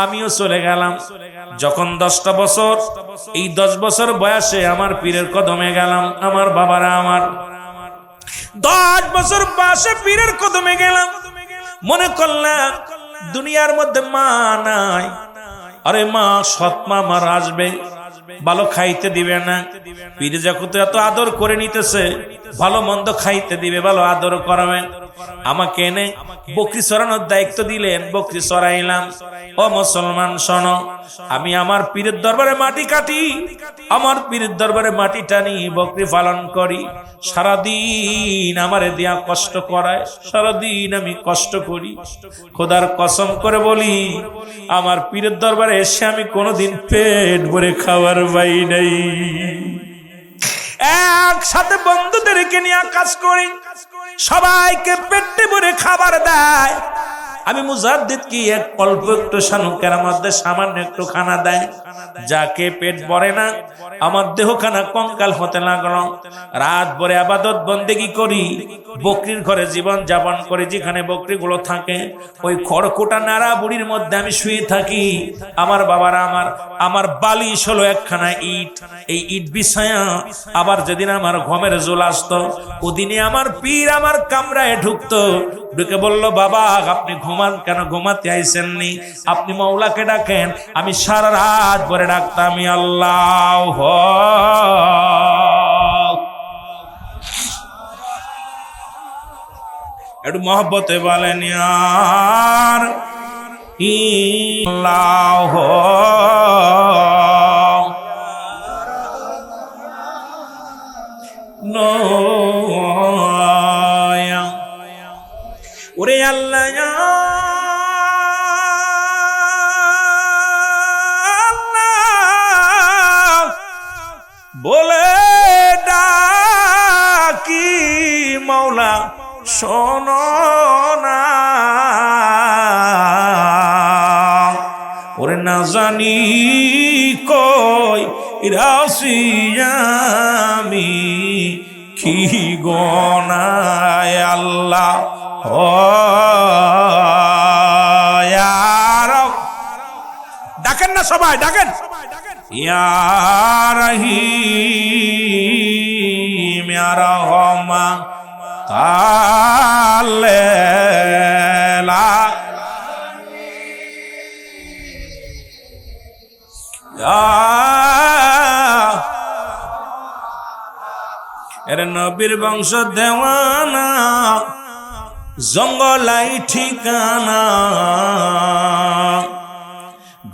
আমিও চলে গেলাম। যখন 10টা বছর, এই 10 বছর বয়সে আমার পীরের কদমে গেলাম। আমার বাবারা, আমার 10 বছর বয়সে পীরের কদমে গেলাম। মনে করলাম দুনিয়ার মধ্যে মা নাই। আরে মা, সৎ মা আমার আসবে, ভালো খাইতে দিবে না। পীর যখন এত আদর করে নিতেছে, ভালো মন্দ খাইতে দিবে, ভালো আদর করাবে। আমাকে এনে বকরি চড়ানোর দায়িত্ব দিলেন, বকরি চড়াইলাম। ও মুসলমান শোনো, আমি আমার পীরের দরবারে মাটি কাটি, আমার পীরের দরবারে মাটি টানি, বকরি পালন করি। সারাদিন আমারে দিয়া কষ্ট করায়, সারাদিন আমি কষ্ট করি। খোদার কসম করে বলি, আমার পীরের দরবারে এসে আমি কোনোদিন পেট ভরে খাবার পাই নাই। একসাথে বন্ধুদেরকে নিয়ে কাজ করি, সবাইকে পেটে ভরে খাবার দেয়। আমি মুজাদ্দিদ কি এক অল্প একটু শানুকের মধ্যে সামান্য একটু খানা দেয়। যাকে পেট ভরে না, আমার দেহখানা কঙ্কাল হতে লাগলো। রাত ভরে আবাদত বন্দেগি করি, বকরির ঘরে জীবন যাপন করি, যেখানে বকরিগুলো থাকে। ওই খড়কুটা নাড়া বুড়ির মধ্যে আমি শুয়ে থাকি। আমার বাবারা, আমার বালিশ হলো একখানা ইট। এই ইট বিছায়া আবার যেদিন আমার ঘুমের জোল আসতো, ওদিনে আমার পীর আমার কামরায় ঢুকতো। ঢুকে বলল, বাবা আপনি ঘুমান কেন? ঘুমাতে আইসেননি? আপনি মাওলাকে ডাকেন। আমি সারা রাত ভরে ডাকতাম, আল্লাহ। একটু মহব্বতে বলেন, ইয়ার আল্লাহ। ওরে আল্লাহ, বলে ডাকি মাওলা শোনো না। ওরে না জানি কই রাসিয়ামি কি গনায় আল্লাহ। ডাকেন না সবাই, ডাকেন, ইয়া রহিম ইয়া রহমান তাআলা এর নবীর বংশ দেওয়ানা, জঙ্গলাই ঠিকানা।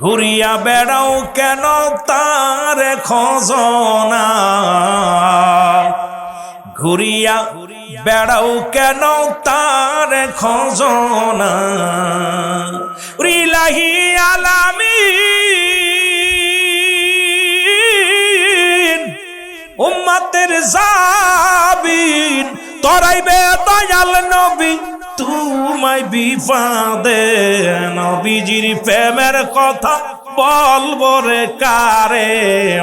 ঘুরিয়া বেড়াও কেন তার খোঁজনা, ঘুরিয়া বেড়াও কেন তার খোঁজনা। ইলাহি আলামিন উম্মতের জাবিন, তরাইবে দয়াল নবী তোমায় বিপদে। নবীজির প্রেমের কথা বলবো রে কারে,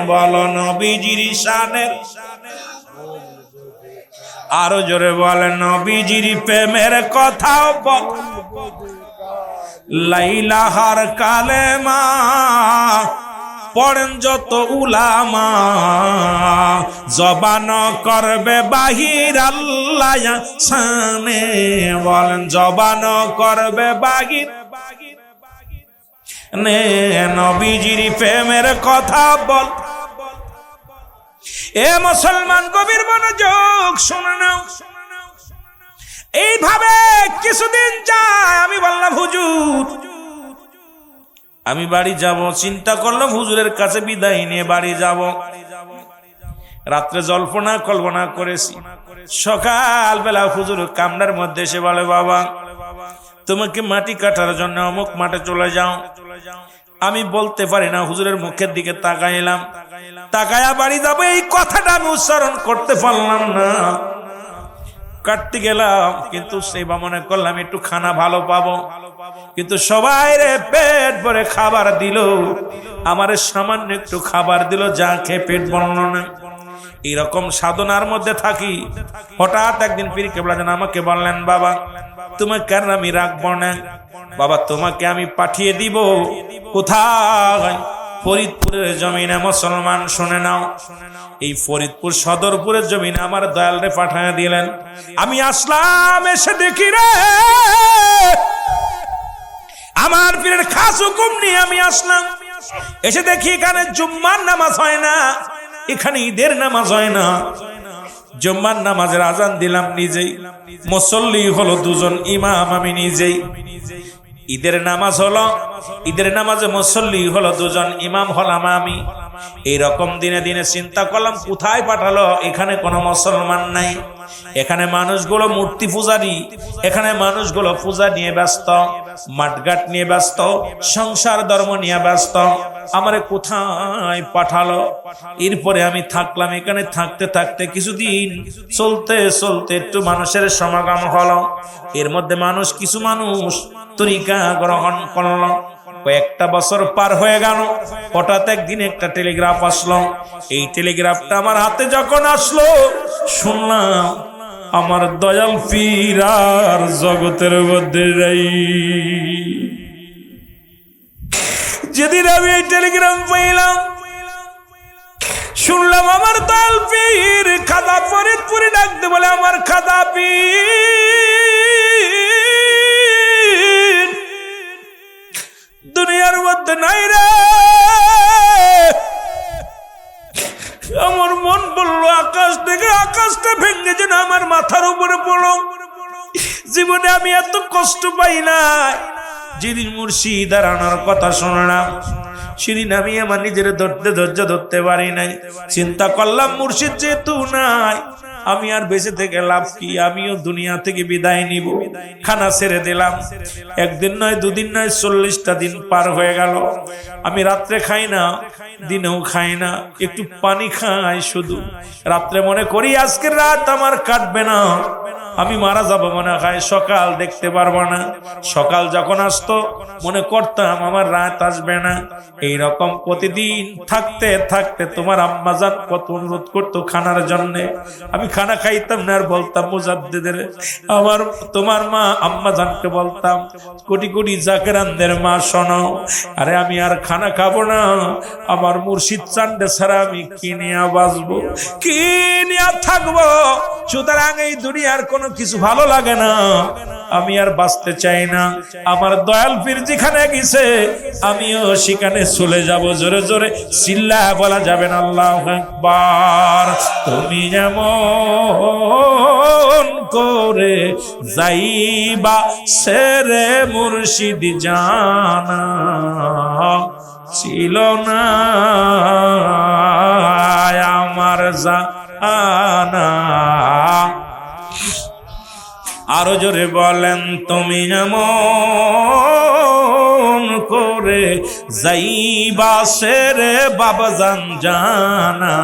বলো নবীজির শানের। আরো জোরে বলেন, নবীজির প্রেমের কথা বল। লাইলাহার কালেমা পড়েন যত উলামা, জবান করবে বাহির আল্লাহ সানে। বলেন জবান করবে বাহির নে, নবীজির প্রেমের কথা বল। এ মুসলমান গভীর মনোযোগ শুনে নাও। এইভাবে কিছুদিন যায়, আমি বললাম হুজুর আমি বাড়ি যাব। চিন্তা করলাম হুজুরের কাছে বিদায় নিয়ে বাড়ি যাব। রাত্রে জল্পনা কল্পনা করেছি, সকালবেলা হুজুর কামরার মধ্যে এসে বলে, বাবা তোমাকে মাটি কাটার জন্য অমুক মাঠে চলে যাও। আমি বলতে পারি না, হুজুরের মুখের দিকে তাকাইলাম, তাকায়া বাড়ি যাবো এই কথাটা আমি উচ্চারণ করতে পারলাম না। কাটতে গেলাম, কিন্তু সেবা মনে করলাম একটু খানা ভালো পাবো, কিন্তু সবাই রে পেট ভরে খাবার দিল, আমারে সামান্য একটু খাবার দিল, যা খেয়ে পেট ভরল না। এইরকম সাধনার মধ্যে থাকি। হঠাৎ একদিন পীর কেবলা যেন আমাকে বললেন, বাবা তোমাকে আর আমি রাখবো না, বাবা তোমাকে আমি পাঠিয়ে দিব। কোথায়? ফরিদপুরের জমিনে। মুসলমান শুনে নাও, এই ফরিদপুর সদরপুরের জমিনে আমার দয়াল রে পাঠিয়ে দিলেন। আমি আসলাম, এসে দেখি রে আমার পীরের খাস হুকুম নিয়ে আমি আসলাম। এসে দেখি এখানে জুম্মার নামাজ হয় না, এখানে ঈদের নামাজ হয় না। জুম্মার নামাজের আজান দিলাম নিজেই, মুসল্লি হলো দুজন, ইমাম আমি নিজেই। ঈদের নামাজ হলো, ঈদের নামাজে মুসল্লি হলো দুজন, ইমাম হলাম আমি। এইরকম দিনে দিনে চিন্তা করলাম, কোথায় পাঠালো? এখানে কোনো মুসলমান নাই, এখানে মানুষগুলো মূর্তি পূজারী, এখানে মানুষগুলো পূজা নিয়ে ব্যস্ত, মাঠঘাট নিয়ে ব্যস্ত, সংসার ধর্ম নিয়ে ব্যস্ত। আমারে কোথায় পাঠালো? এরপরে আমি থাকলাম এখানে। থাকতে থাকতে কিছুদিন চলতে চলতে একটু মানুষের সমাগম হলো। এর মধ্যে মানুষ, কিছু মানুষ তরিকা গ্রহণ করলো। কয়েকটা বছর পার হয়ে গেল, হঠাৎ একদিন একটা টেলিগ্রাফ আসলো। এই টেলিগ্রাফটা আমার হাতে যখন আসলো, শুনলাম আমার দয়াল পীর আর জগতের মধ্যে নাই। যেদিন আমি এই টেলিগ্রাম পাইলাম, শুনলাম আমার দয়াল পীর খাদা ফরিদপুরে ডাকতে বলে, আমার খাদা পীর দুনিয়ার মধ্যে নাই রে। আমার মন বললো আকাশ থেকে আকাশটা ভেঙে যেন আমার মাথার উপরে পড়ো। জীবনে আমি এত কষ্ট পাই না। যেদিন মুর্শিদ আনার কথা শুনলাম, সেদিন আমি আমার নিজের ধৈর্য ধরতে পারি নাই। চিন্তা করলাম, মুর্শিদ যেহেতু নাই, আমি আর বেঁচে থেকে লাভ কি? আমিও দুনিয়া থেকে বিদায় নিব। খানা ছেড়ে দিলাম। একদিন নয়, দুদিন নয়, 40টা দিন পার হয়ে গেল। আমি রাত্রে খাই না, দিনেও খাই না, একটু পানি খাই শুধু। রাত্রে মনে করি আজকের রাত আমার কাটবে না, আমি মারা যাব মনে হয়, সকাল দেখতে পারবো না। সকাল যখন আসতো মনে করতাম আমার রাত আসবে না। এইরকম প্রতিদিন থাকতে থাকতে তোমার আম্মাজান কত অনুরোধ করতো খানার জন্য। আমি খানা খাইতাম না, আর বলতাম মুজাদ্দিদের, আমার তোমার মা আম্মাজানকে বলতাম, কোটি কোটি জাকেরানদের মা শোনো, আরে আমি আর খানা খাবো না, আমার মুর্শিদ চান্ডে ছাড়া আমি কি নিয়ে বাঁচবো, কি নিয়ে থাকবো? সুতরাং এই দুনিয়ার কোনো কিছু ভালো লাগে না, আমি আর বাঁচতে চাই না। আমার দয়াল পীর যেখানে গেছে আমিও সেখানে চলে যাব। জোরে জোরে চিল্লা বলা যাবে না আল্লাহু আকবার। তুমি যেমন করে যাইবা সেরে মুর্শিদ জানা ছিল না আমার জানা। আরো জোরে বলেন, তুমি যেমন করে যাইবা সেরে বাবাজান জানা,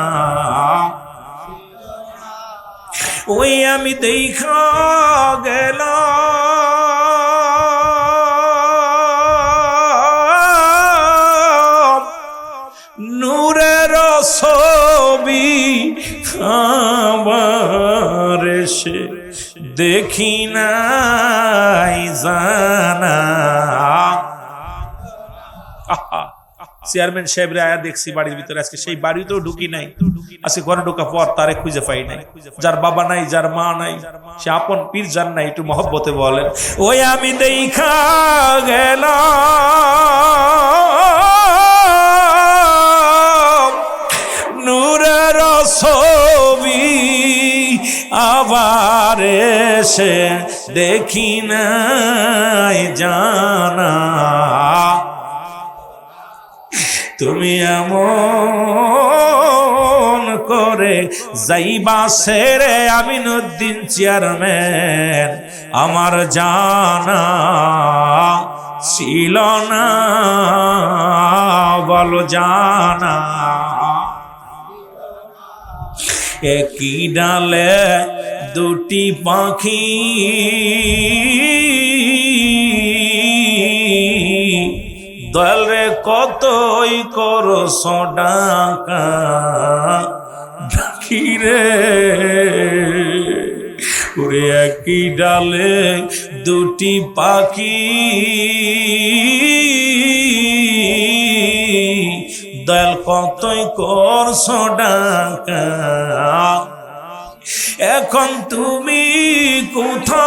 ওই আমি দেখা গেলাম নূরের ছবি আবার এসে দেখি নাই জানা। চেয়ারম্যান সাহেবরে আয়া দেখছি বাড়ির ভিতরে, আজকে সেই বাড়িতেও ঢুকি নাই। আজকে ঘরে ঢোকা পর তারে খুঁজে পাই নাই। যার বাবা নাই, যার মা নাই, সে আপন পীর জান নাই, একটু মহব্বতে বলেন, ওই আমি দেখা গেলাম নূরের ছবি আবার এসে দেখি নাই জানা। তুমি এমন করে যাইবা সেরে আমিনুদ্দিন চেয়ারম্যান আমার জানা ছিল না, বলো জানা। একই ডালে দুটি পাখি, দয়াল রে কতই করছ ডাকা ডাকি রে, ওরে একই ডালে দুটি পাখি, দয়াল কতই করছ ডাকা। এখন তুমি কোথায়,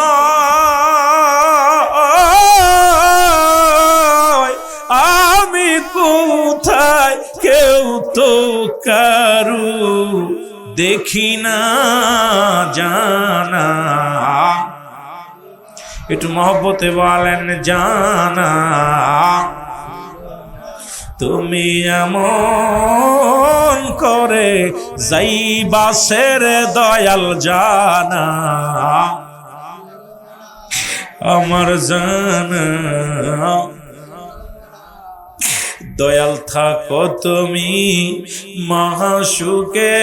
আমি কোথায়, কেউ তো কারু দেখি না জানা। একটু মহব্বতে বলেন জানা। তুমি এমন করে যাইবা সেরে দয়াল জানা আমার জানা। দয়াল থাকো তুমি মহাসুখে,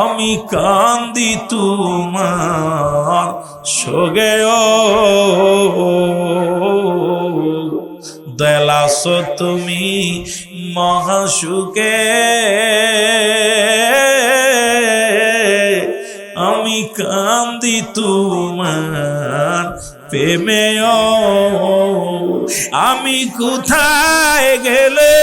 আমি কান্দি তোমার সোগে। ও দয়াল আসো তুমি মহাসুখে, আমি কান্দি তোমার প্রেমে। ও আমি কোথায় গেলে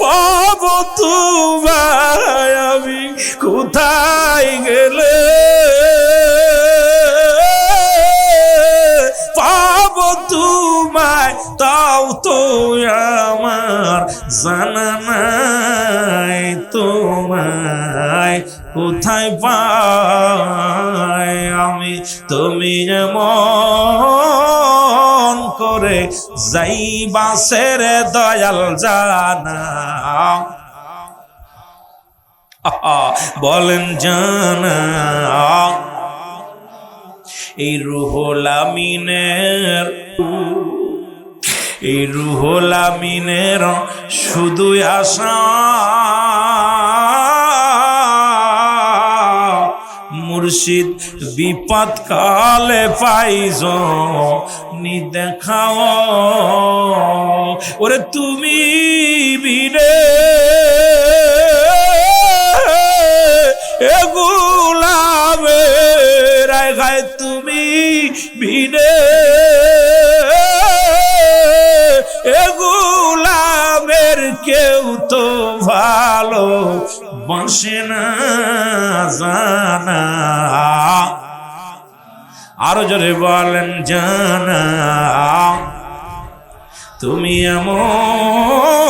পাব তোমায়, আমি কোথায় গেলে পাব তোমায়, তাও তো আমার জানা নাই। তোমায় কোথায় পাই আমি, তুমি এমন করে যাইবা সেরে দয়াল জানা। বলেন জানা। এই রুহুল আমিনের, এই রুহুল আমিনের শুধু আশা, মুর্শিদ বিপদ কালে পাইজ নি দেখাও। ওরে তুমি বিনে গোলামের আয়, তুমি বিনে গোলামের কেউ তো ভালো বসে না জানা। আরো জোরে বলেন জানা। তুমি এমন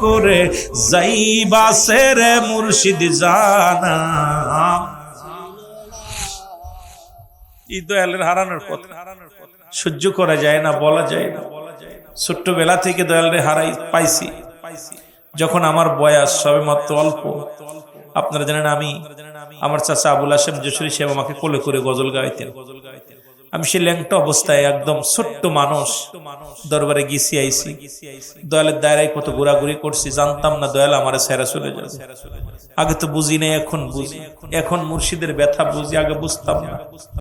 করে যাইবা সেরে মুর্শিদ জানা। এই দয়ালের হারানোর কথা সহ্য করা যায় না, বলা যায় না। ছোট্টবেলা থেকে দয়ালের হারাই পাইছি। যখন আমার বয়স সবে মাত্র অল্প, আপনারা জানেন আমি, আমার চাচা আবুল হাশেম যশোরী সাহেব আমাকে কোলে করে গজল গাইতেন। আমি সে ল্যাংটা অবস্থায় একদম ছোট্ট মানুষ দরবারে গেছি আইছি। দয়ালের দায়রায় কত ঘোরাঘুরি করছি, জানতাম না দয়াল আমার ছেড়ে চলে যাবে। আগে তো বুঝি নাই, এখন বুঝি। এখন মুর্শিদের ব্যথা বুঝি, আগে বুঝতাম না।